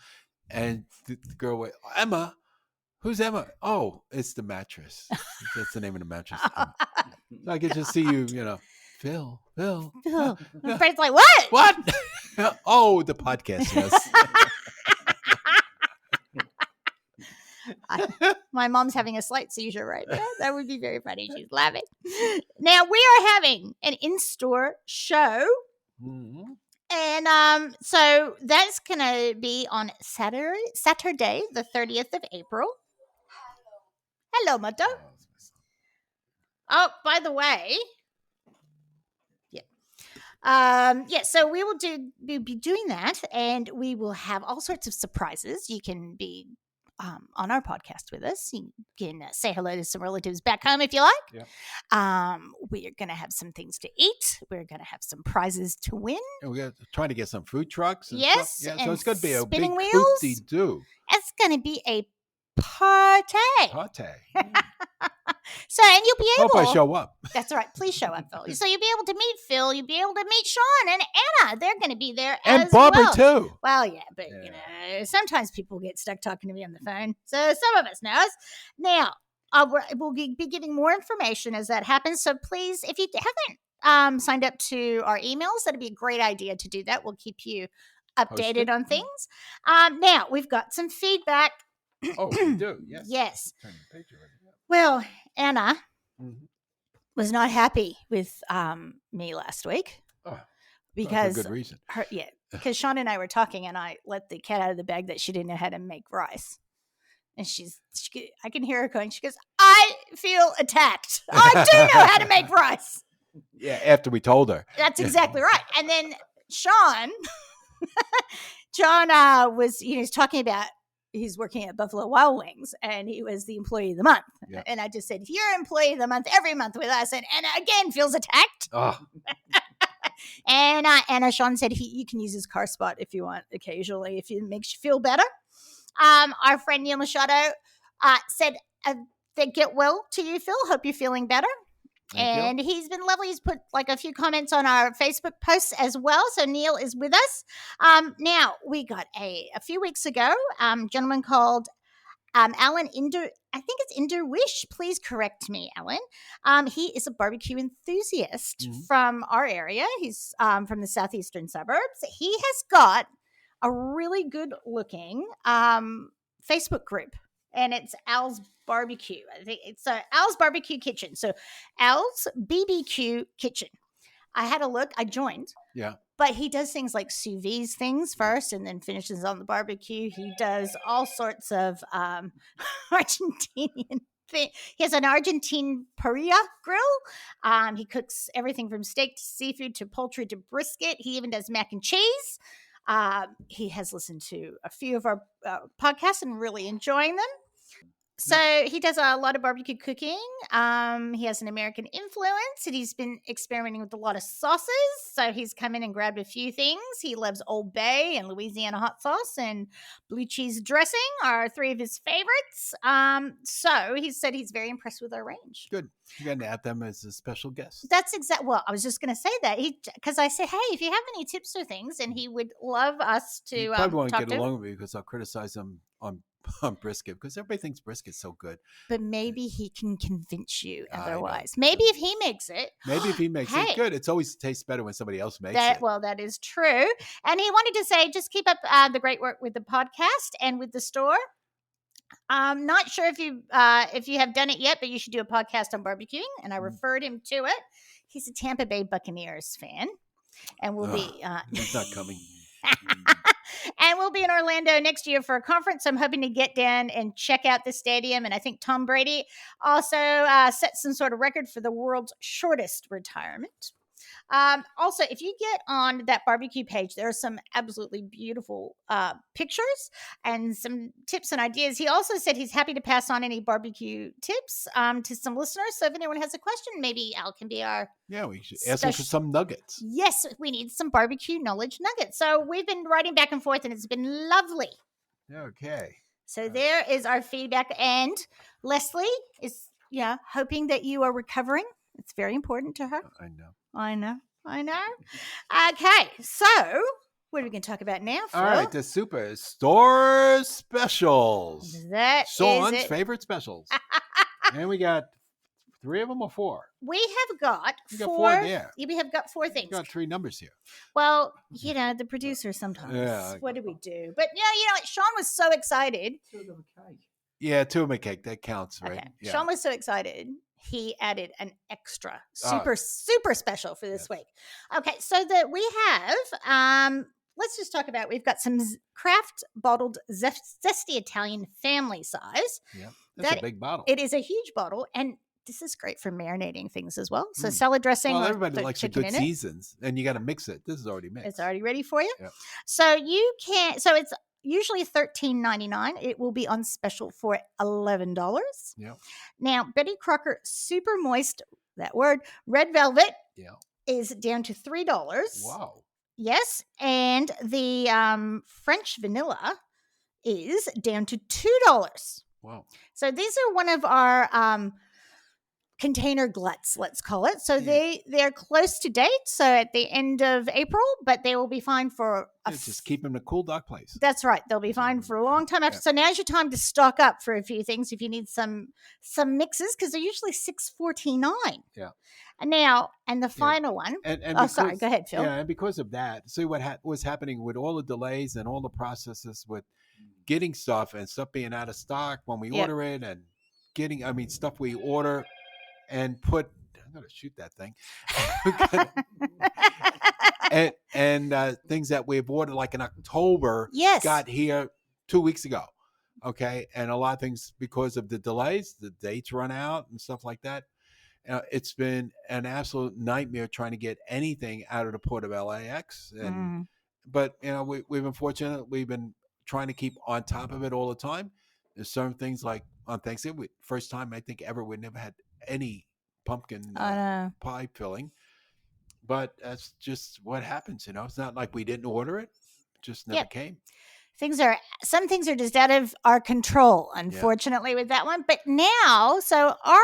S1: and the girl went, "Emma, who's Emma?" "Oh, it's the mattress." That's the name of the mattress. Emma. So I could just see you, Phil.
S2: And Fred's like, what?
S1: What? Oh, the podcast. Yes.
S2: My mom's having a slight seizure right now. That would be very funny. She's laughing. Now, we are having an in-store show.
S1: Mm-hmm.
S2: And so that's going to be on Saturday, the 30th of April. Hello, Motto. Oh, by the way, so we'll be doing that, and we will have all sorts of surprises. You can be on our podcast with us. You can say hello to some relatives back home if you like.
S1: Yep.
S2: We are going to have some things to eat. We're going to have some prizes to win.
S1: And we're trying to get some food trucks. And
S2: Yes,
S1: stuff. Yeah, so
S2: and
S1: it's going to be a
S2: spinning
S1: big
S2: wheels.
S1: hoopty-doo.
S2: It's going to be a party. So, and you'll be able.
S1: Hope I show up.
S2: That's right. Please show up, Phil. So you'll be able to meet Phil. You'll be able to meet Sean and Anna. They're going to be there
S1: And Barbara
S2: well.
S1: too.
S2: Well, yeah, but you know, sometimes people get stuck talking to me on the phone. So some of us knows. Now, we'll be giving more information as that happens. So please, if you haven't signed up to our emails, that'd be a great idea to do that. We'll keep you updated on things. Now, we've got some feedback.
S1: Oh, we do. Yes.
S2: Yes.
S1: Turn the page around.
S2: Well, Anna was not happy with me last week because
S1: for good reason.
S2: Because Sean and I were talking, and I let the cat out of the bag that she didn't know how to make rice, and I can hear her going. She goes, "I feel attacked. I do know how to make rice."
S1: Yeah, after we told her.
S2: That's exactly right. And then Sean was talking about. He's working at Buffalo Wild Wings, and he was the employee of the month.
S1: Yeah.
S2: And I just said, "You're employee of the month every month with us." And Anna again feels attacked.
S1: Oh.
S2: And Sean said you can use his car spot if you want occasionally, if it makes you feel better. Our friend Neil Machado said that get well to you, Phil. Hope you're feeling better.
S1: Thank you.
S2: He's been lovely. He's put like a few comments on our Facebook posts as well. So Neil is with us. Now we got a few weeks ago, gentleman called Alan Inder. I think it's Inderwish. Please correct me, Alan. He is a barbecue enthusiast from our area. He's from the southeastern suburbs. He has got a really good looking Facebook group. And it's Al's Barbecue. I think it's Al's Barbecue Kitchen. So Al's BBQ Kitchen. I had a look. I joined.
S1: Yeah.
S2: But he does things like sous vide things first and then finishes on the barbecue. He does all sorts of Argentinian thing. He has an Argentine parrilla grill. He cooks everything from steak to seafood to poultry to brisket. He even does mac and cheese. He has listened to a few of our podcasts and really enjoying them. So he does a lot of barbecue cooking. He has an American influence, and he's been experimenting with a lot of sauces. So he's come in and grabbed a few things. He loves Old Bay and Louisiana hot sauce and blue cheese dressing are three of his favorites. So he said he's very impressed with our range.
S1: Good. You're going to add them as a special guest.
S2: That's well, I was just going to say that because I said, hey, if you have any tips or things, and he would love us to
S1: You probably won't
S2: talk
S1: get
S2: to
S1: along with me because I'll criticize him on brisket because everybody thinks brisket's so good.
S2: But maybe he can convince you
S1: I know.
S2: otherwise. Maybe if he makes it.
S1: Maybe if he makes
S2: Hey.
S1: it good. It's always tastes better when somebody else makes it.
S2: Well, that is true. And he wanted to say, just keep up the great work with the podcast and with the store. I'm not sure if you have done it yet, but you should do a podcast on barbecuing. And I referred him to it. He's a Tampa Bay Buccaneers fan, and we'll be.
S1: He's not coming.
S2: And we'll be in Orlando next year for a conference. I'm hoping to get down and check out the stadium. And I think Tom Brady also set some sort of record for the world's shortest retirement. Also, if you get on that barbecue page, there are some absolutely beautiful pictures and some tips and ideas. He also said he's happy to pass on any barbecue tips to some listeners. So if anyone has a question, maybe Al can be our
S1: we should ask him for some nuggets.
S2: Yes, we need some barbecue knowledge nuggets. So we've been writing back and forth, and it's been lovely.
S1: Okay.
S2: So there is our feedback. And Leslie is hoping that you are recovering. It's very important to her.
S1: I know.
S2: Okay, so what are we going to talk about now, Phil?
S1: All right, the Superstore specials.
S2: That
S1: Sean's
S2: is it.
S1: favorite specials. And we got 3 of them or 4?
S2: We have got
S1: We got
S2: 4.
S1: 4 there.
S2: We have got 4 things.
S1: We got 3 numbers here.
S2: Well, the producer sometimes.
S1: Yeah,
S2: What do we do? But you know what? Sean was so excited.
S4: Two of them a cake.
S1: Yeah, two-in cake. That counts, right?
S2: Okay.
S1: Yeah.
S2: Sean was so excited. He added an extra
S1: Ah,
S2: super special for this
S1: yes.
S2: week. Okay, so that we have let's just talk about we've got some craft bottled zesty Italian family size.
S1: Yeah. That's a
S2: That
S1: big bottle.
S2: it is a huge bottle and this is great for marinating things as well. So
S1: Mm.
S2: salad dressing
S1: Well,
S2: or
S1: everybody
S2: the
S1: likes the
S2: chicken
S1: good
S2: in it.
S1: seasons, and you got to mix it. This is already mixed.
S2: It's already ready for you.
S1: Yep.
S2: So you can. So it's usually $13.99. It will be on special for $11.
S1: Yeah.
S2: Now Betty Crocker Super Moist, that word, red velvet
S1: Yeah.
S2: is down to $3.
S1: Wow.
S2: Yes, and the French vanilla is down to $2.
S1: Wow.
S2: So these are one of our container gluts, let's call it. So
S1: Yeah.
S2: they're close to date. So at the end of April, but they will be fine for
S1: Just keep them in a cool, dark place.
S2: That's right. They'll be fine for a long time after.
S1: Yeah.
S2: So now's your time to stock up for a few things if you need some mixes because they're usually $6.49.
S1: Yeah.
S2: And now, and the final one.
S1: And
S2: Sorry. Go ahead, Phil.
S1: Yeah, and because of that, see what was happening with all the delays and all the processes with getting stuff and stuff being out of stock when we
S2: Yep.
S1: order it and getting, stuff we order and put. I'm gonna shoot that thing. and things that we've ordered like in October
S2: Yes.
S1: got here 2 weeks ago. Okay, and a lot of things because of the delays, the dates run out and stuff like that. It's been an absolute nightmare trying to get anything out of the port of LAX. And but we've been fortunate. We've been trying to keep on top of it all the time. There's certain things like on Thanksgiving, first time I think ever we never had any pumpkin pie filling. But that's just what happens, It's not like we didn't order it; it just never came.
S2: Some things are just out of our control, unfortunately, with that one. But now, so our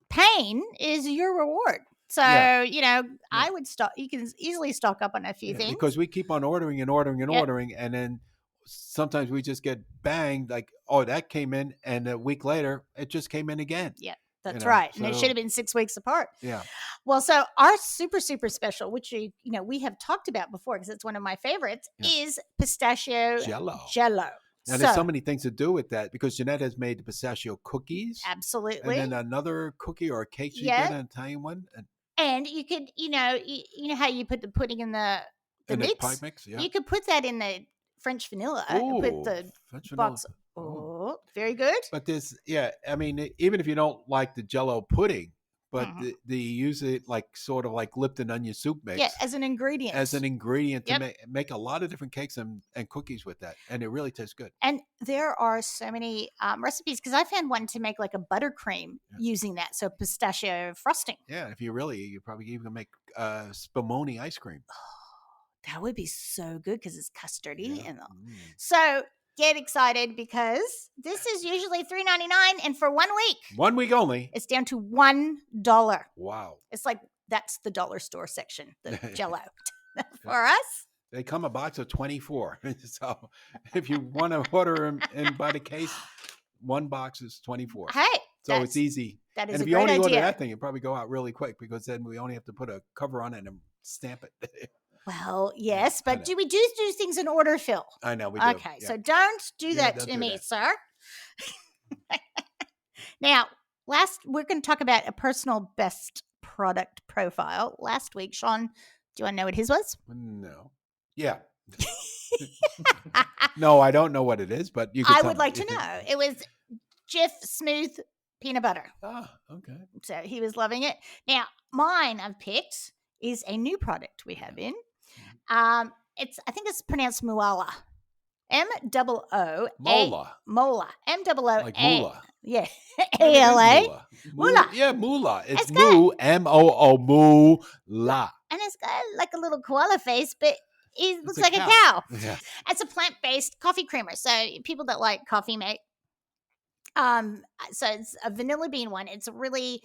S2: pain is your reward. So, I would stock. You can easily stock up on a few things
S1: because we keep on ordering and ordering and ordering, and then sometimes we just get banged like, oh, that came in, and a week later it just came in again.
S2: Yeah. That's right. And it should have been 6 weeks apart.
S1: Yeah.
S2: Well, so our super special, which we have talked about before because it's one of my favorites, is pistachio jello.
S1: Now, there's so many things to do with that because Jeanette has made the pistachio cookies.
S2: Absolutely.
S1: And then another cookie or a cake she did, an Italian one.
S2: And you could, you know how you put the pudding in the mix?
S1: Pie mix, yeah.
S2: You could put that in the French vanilla.
S1: Ooh,
S2: put the
S1: French
S2: box.
S1: vanilla.
S2: Oh, very good.
S1: But this, even if you don't like the Jello pudding, but they use it like sort of like Lipton onion soup mix.
S2: Yeah, as an ingredient.
S1: To make a lot of different cakes and cookies with that, and it really tastes good.
S2: And there are so many recipes because I found one to make like a buttercream using that, so pistachio frosting.
S1: Yeah, if you probably even make spumoni ice cream.
S2: Oh, that would be so good because it's custardy and all. So get excited because this is usually $3.99, and for 1 week
S1: only,
S2: it's down to $1.
S1: Wow.
S2: It's like that's the dollar store section, the Jello for us.
S1: They come a box of 24. So if you want to order them and buy the case, one box is 24.
S2: Hey,
S1: so it's easy.
S2: That is
S1: and
S2: a
S1: if you
S2: great
S1: only
S2: idea.
S1: order that thing, it'll probably go out really quick because then we only have to put a cover on it and stamp it.
S2: Well, yes, but we do things in order, Phil?
S1: I know we do.
S2: Okay, so don't do that to me, sir. Now, we're going to talk about a personal best product profile. Last week, Sean, do you want to know what his was?
S1: No. Yeah. No, I don't know what it is, but you can
S2: I
S1: tell
S2: would
S1: me.
S2: like to know. It was Jif Smooth Peanut Butter.
S1: Ah, okay.
S2: So he was loving it. Now, mine I've picked is a new product we have in. I think it's pronounced Moola. M-O-O-A. Mola. M-O-O-A.
S1: Like moolah.
S2: Yeah. A-L-A.
S1: Moolah. Yeah, moolah. It's moo, M-O-O, moolah.
S2: And it's got like a little koala face, but it looks like a
S1: cow.
S2: cow.
S1: Yeah.
S2: It's a plant-based coffee creamer. So people that like coffee make. So it's a vanilla bean one. It's really...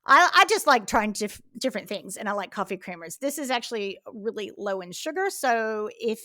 S2: I just like trying different things, and I like coffee creamers. This is actually really low in sugar, so it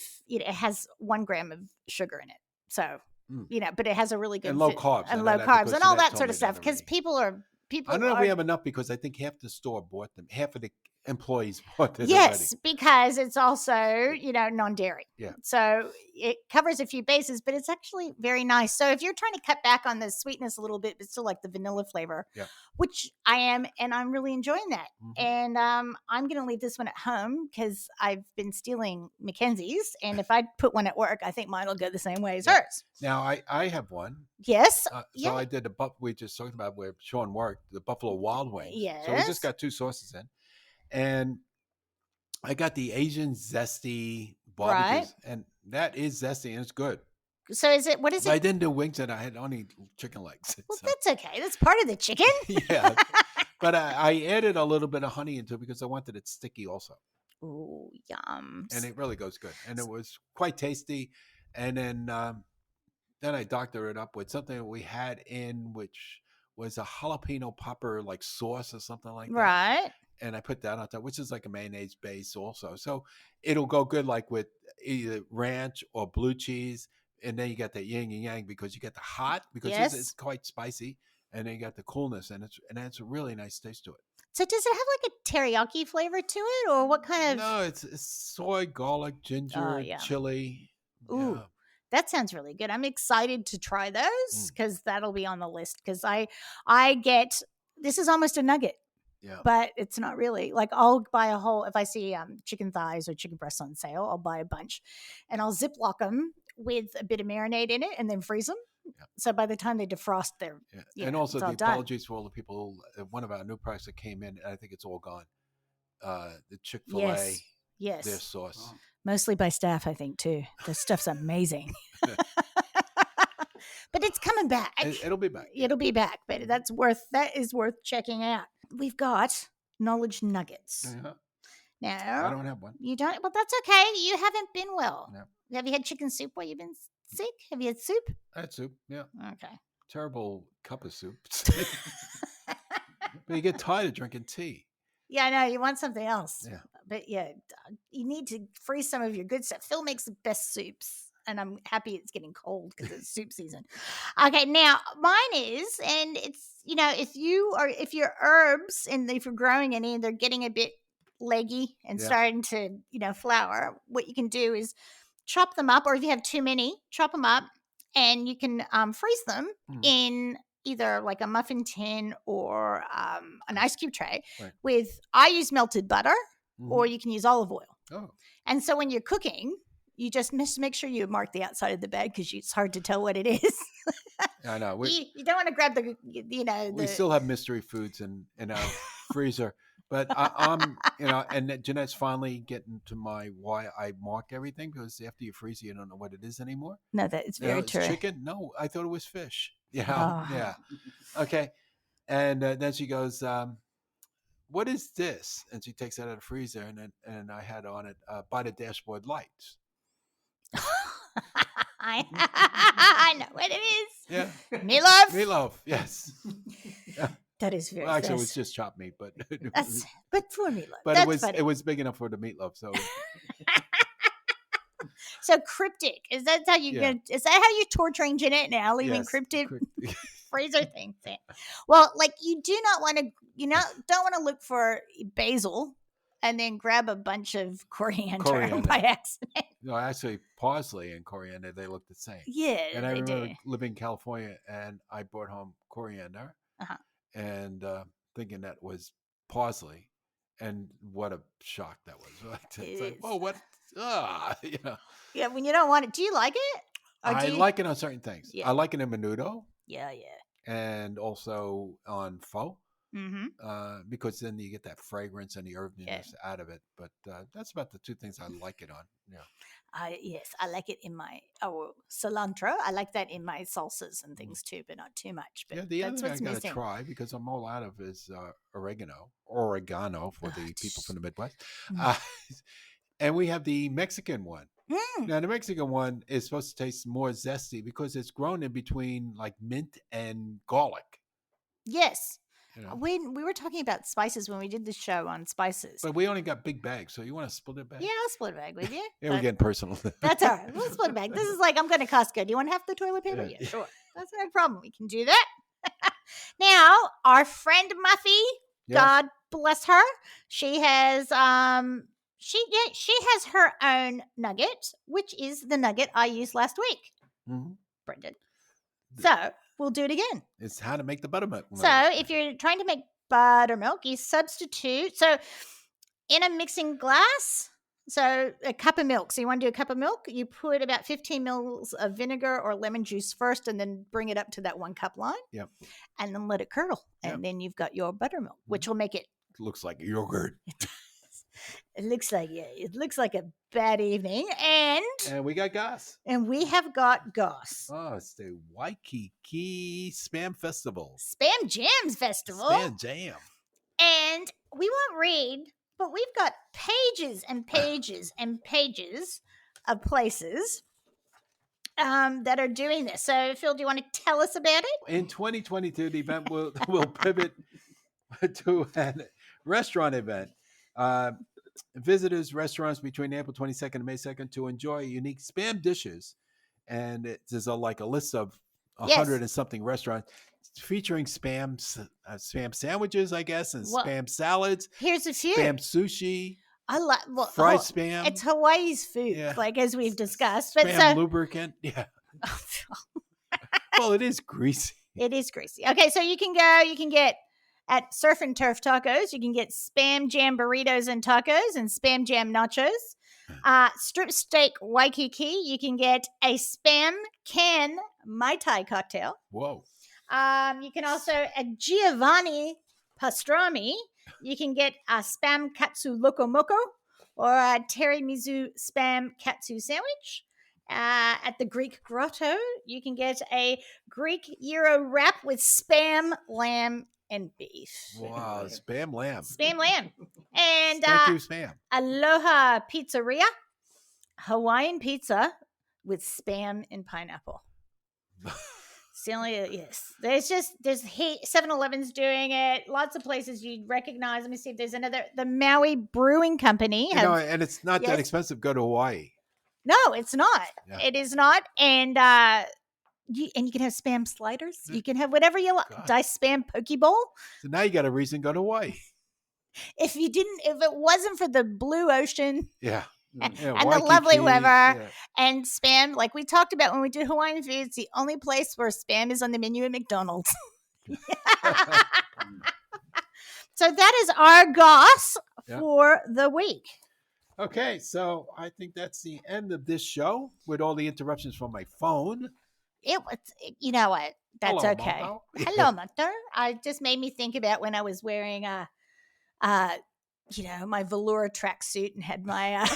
S2: has 1 gram of sugar in it. So but it has a really good
S1: and low carbs
S2: and low carbs and all that sort of stuff. Because people are
S1: I don't know if we have enough because I think half the store bought them. Half of employees wanted
S2: Yes,
S1: already.
S2: because it's also, non-dairy.
S1: Yeah.
S2: So it covers a few bases, but it's actually very nice. So if you're trying to cut back on the sweetness a little bit, but still like the vanilla flavor,
S1: Yeah.
S2: which I am, and I'm really enjoying that.
S1: Mhm.
S2: And I'm going to leave this one at home because I've been stealing Mackenzie's. And if I put one at work, I think mine will go the same way as
S1: Yeah.
S2: hers.
S1: Now I have one.
S2: Yes.
S1: So
S2: yeah.
S1: I did we just talked about where Sean worked, the Buffalo Wild Wings. So we
S2: Yes.
S1: just got 2 sauces in. And I got the Asian zesty barbecue,
S2: Right.
S1: and that is zesty and it's good.
S2: So what is
S1: But I
S2: it?
S1: didn't do wings, and I had only chicken legs.
S2: Well,
S1: So,
S2: that's okay. That's part of the chicken.
S1: yeah. But I added a little bit of honey into it because I wanted it sticky also.
S2: Ooh, yum.
S1: And it really goes good. And it was quite tasty. And then I doctored it up with something that we had in, which was a jalapeno popper like sauce or something like that.
S2: Right.
S1: And I put that on top, which is like a mayonnaise base also. So it'll go good like with either ranch or blue cheese. And then you get the yin and yang because you get the hot because
S2: Yes.
S1: it's quite spicy. And then you got the coolness, and it's a really nice taste to it.
S2: So does it have like a teriyaki flavor to it, or what kind of?
S1: No, it's soy, garlic, ginger,
S2: yeah.
S1: chili.
S2: Ooh,
S1: Yeah.
S2: that sounds really good. I'm excited to try those
S1: Mm.
S2: because that'll be on the list. Because I get this is almost a nugget,
S1: Yeah.
S2: but it's not really. Like I'll buy a whole if I see chicken thighs or chicken breasts on sale, I'll buy a bunch, and I'll Ziploc them with a bit of marinade in it, and then freeze them.
S1: Yeah.
S2: So by the time they defrost, they're
S1: Yeah. And also
S2: it's all
S1: the
S2: done.
S1: apologies for all the people. One of our new products that came in, I think it's all gone. The Chick-fil-A,
S2: Yes.
S1: their sauce.
S4: Oh.
S2: Mostly by staff, I think, too. The stuff's amazing. But it's coming back.
S1: It'll be back.
S2: It'll be back, but that is worth checking out. We've got knowledge nuggets.
S1: Uh-huh.
S2: Now,
S1: I don't have one.
S2: you don't. Well, that's okay. You haven't been well.
S1: No.
S2: Have you had chicken soup while you've been sick? Have you had soup?
S1: I had soup. Yeah.
S2: Okay.
S1: Terrible cup of soup. But you get tired of drinking tea.
S2: Yeah, I know. You want something else.
S1: Yeah.
S2: But yeah, you need to freeze some of your good stuff. Phil makes the best soups. And I'm happy it's getting cold because it's soup season. Okay, now mine is, and it's if your herbs and if you're growing any and they're getting a bit leggy and
S1: Yeah.
S2: starting to flower, what you can do is chop them up, or if you have too many, chop them up, and you can freeze them
S1: Mhm.
S2: in either like a muffin tin or an ice cube tray.
S1: Right.
S2: I use melted butter,
S1: Mhm.
S2: or you can use olive oil.
S1: Oh.
S2: And so when you're cooking, you just make sure you mark the outside of the bag because it's hard to tell what it is.
S1: I know.
S2: You don't want to grab
S1: We still have mystery foods in our freezer, but I'm and Jeanette's finally getting to why I mark everything, because after you freeze it, you don't know what it is anymore.
S2: No, that it's very
S1: it's
S2: true.
S1: Chicken? No, I thought it was fish. Yeah,
S2: Oh.
S1: yeah. Okay, and then she goes, "What is this?" And she takes it out of the freezer, and I had on it by the dashboard lights.
S2: I know what it is.
S1: Yeah,
S2: Meatloaf.
S1: meatloaf. Yes.
S2: That is very.
S1: Well, actually, it was just chopped meat, but
S2: but for meatloaf.
S1: but
S2: That's
S1: it was big enough for the meatloaf. So
S2: so cryptic. Is that how you
S1: Yeah.
S2: Is that how you're torturing Jeanette now? Leaving
S1: yes,
S2: cryptic freezer things in. Well, like you do not want to. Don't want to look for basil and then grab a bunch of coriander. By accident.
S1: No, actually, parsley and coriander, they look the same.
S2: Yeah,
S1: And I
S2: they
S1: remember
S2: do.
S1: living in California, and I brought home coriander,
S2: Uh-huh.
S1: and thinking that was parsley, and what a shock that was! It's like, oh, what?
S2: Yeah, when you don't want it, do you like it? Or
S1: I like it on certain things.
S2: Yeah.
S1: I like it in menudo,
S2: Yeah.
S1: and also on pho.
S2: Mm-hmm.
S1: Because then you get that fragrance and the earthiness out of it. But that's about the two things I like it on. Yeah.
S2: Yes, I like it in my cilantro. I like that in my salsas and things too, but not too much. But
S1: Yeah, the other
S2: that's
S1: thing I
S2: what's
S1: gotta
S2: missing.
S1: try, because I'm all out of, is oregano for the people from the Midwest.
S2: Mm.
S1: And we have the Mexican one.
S2: Mm.
S1: Now, the Mexican one is supposed to taste more zesty because it's grown in between like mint and garlic.
S2: Yes.
S1: You know?
S2: When we were talking about spices when we did the show on spices.
S1: But we only got big bags, so you want to split it back?
S2: Yeah, I'll split a bag with you.
S1: Yeah, we're getting personal.
S2: That's all right. We'll split a bag. This is like I'm going to Costco. Do you want half the toilet paper?
S1: Yeah.
S2: Yeah, sure. That's no problem. We can do that. Now, our friend Muffy,
S1: Yes.
S2: God bless her. She has she has her own nugget, which is the nugget I used last week,
S1: Mhm.
S2: Brendan. So we'll do it again.
S1: It's how to make the buttermilk.
S2: So if you're trying to make buttermilk, you substitute. So in a mixing glass, so a cup of milk. So you want to do a cup of milk, you put about 15 mils of vinegar or lemon juice first, and then bring it up to that 1 cup line.
S1: Yep.
S2: And then let it curdle.
S1: Yep.
S2: And then you've got your buttermilk, which will make it.
S1: Looks like yogurt.
S2: It looks like a bad evening. And
S1: we got Goss.
S2: And we have got Goss.
S1: Oh, it's the Waikiki Spam Festival.
S2: Spam Jams Festival.
S1: Spam Jam.
S2: And we won't read, but we've got pages and pages and pages of places that are doing this. So, Phil, do you want to tell us about it?
S1: In 2022, the event will pivot to a restaurant event. Visitors restaurants between April 22nd and May 2nd to enjoy unique spam dishes. And there's a list of 100 and something restaurants featuring spam sandwiches, I guess, and spam salads.
S2: Here's a few.
S1: Spam sushi.
S2: I like
S1: fried spam.
S2: It's Hawaii's food, as we've discussed. But
S1: spam lubricant. Yeah. Well, it is greasy.
S2: It is greasy. Okay, so you can get at Surf and Turf Tacos, you can get Spam Jam burritos and tacos and Spam Jam nachos. Strip Steak Waikiki, you can get a Spam Can Mai Tai cocktail.
S1: Whoa.
S2: You can also, at Giovanni Pastrami, you can get a Spam Katsu Loco Moco or a Tiramisu Spam Katsu sandwich. At the Greek Grotto, you can get a Greek Gyro wrap with Spam lamb and beef.
S1: Wow, Spam lamb.
S2: Spam lamb. And
S1: thank you, Spam.
S2: Aloha Pizzeria, Hawaiian pizza with Spam and pineapple. Yes. There's 7-Eleven's doing it. Lots of places you recognize. Let me see if there's another. The Maui Brewing Company.
S1: And it's not that expensive. Go to Hawaii.
S2: No, it's not. Yeah. It is not. And you can have Spam sliders. You can have whatever you like. Diced Spam poke bowl.
S1: So now you got a reason to go to Hawaii.
S2: If it wasn't for the blue ocean.
S1: Yeah.
S2: And the lovely weather and Spam, like we talked about when we did Hawaiian food, it's the only place where Spam is on the menu at McDonald's. So that is our Goss for the week.
S1: Okay, so I think that's the end of this show with all the interruptions from my phone.
S2: It was, you know what? That's
S1: Hello,
S2: okay.
S1: Motto.
S2: Hello, Motto. I just made me think about when I was wearing my velour tracksuit and had my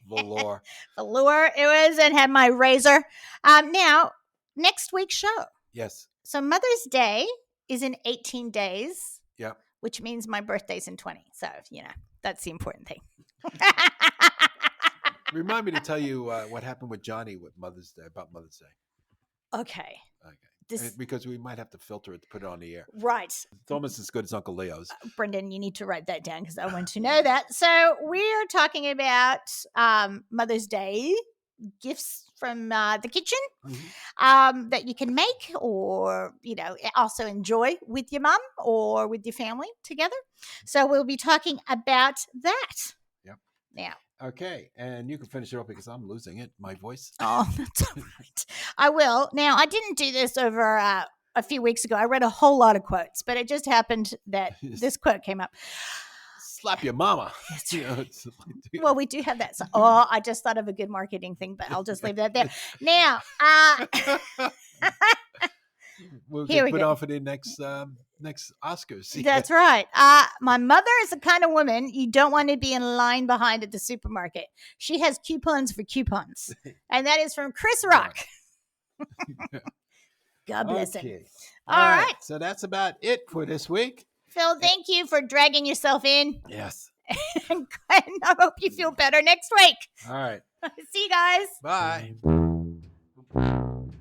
S1: velour
S2: it was, and had my razor. Now, next week's show.
S1: Yes.
S2: So Mother's Day is in 18 days.
S1: Yep.
S2: Which means my birthday's in 20. So, that's the important thing.
S1: Remind me to tell you what happened with Johnny with Mother's Day, about Mother's Day.
S2: Okay.
S1: Because we might have to filter it to put it on the air.
S2: Right.
S1: It's almost as good as Uncle Leo's.
S2: Brendan, you need to write that down because I want to know that. So we're talking about Mother's Day gifts from the kitchen that you can make or, also enjoy with your mum or with your family together. So we'll be talking about that.
S1: Yep.
S2: Now.
S1: Okay, and you can finish it up because I'm losing it, my voice.
S2: Oh, that's all right. I will. Now, I didn't do this over a few weeks ago. I read a whole lot of quotes, but it just happened that this quote came up.
S1: Slap your mama.
S2: Well, we do have that. So, I just thought of a good marketing thing, but I'll just leave that there. Now,
S1: we'll get put on for the next Oscars.
S2: That's right. My mother is the kind of woman you don't want to be in line behind at the supermarket. She has coupons for coupons. And that is from Chris Rock. God bless him. All right.
S1: So that's about it for this week.
S2: Phil, thank you for dragging yourself in.
S1: Yes.
S2: And I hope you feel better next week.
S1: All right.
S2: See you guys.
S1: Bye.
S3: Boom, boom, boom.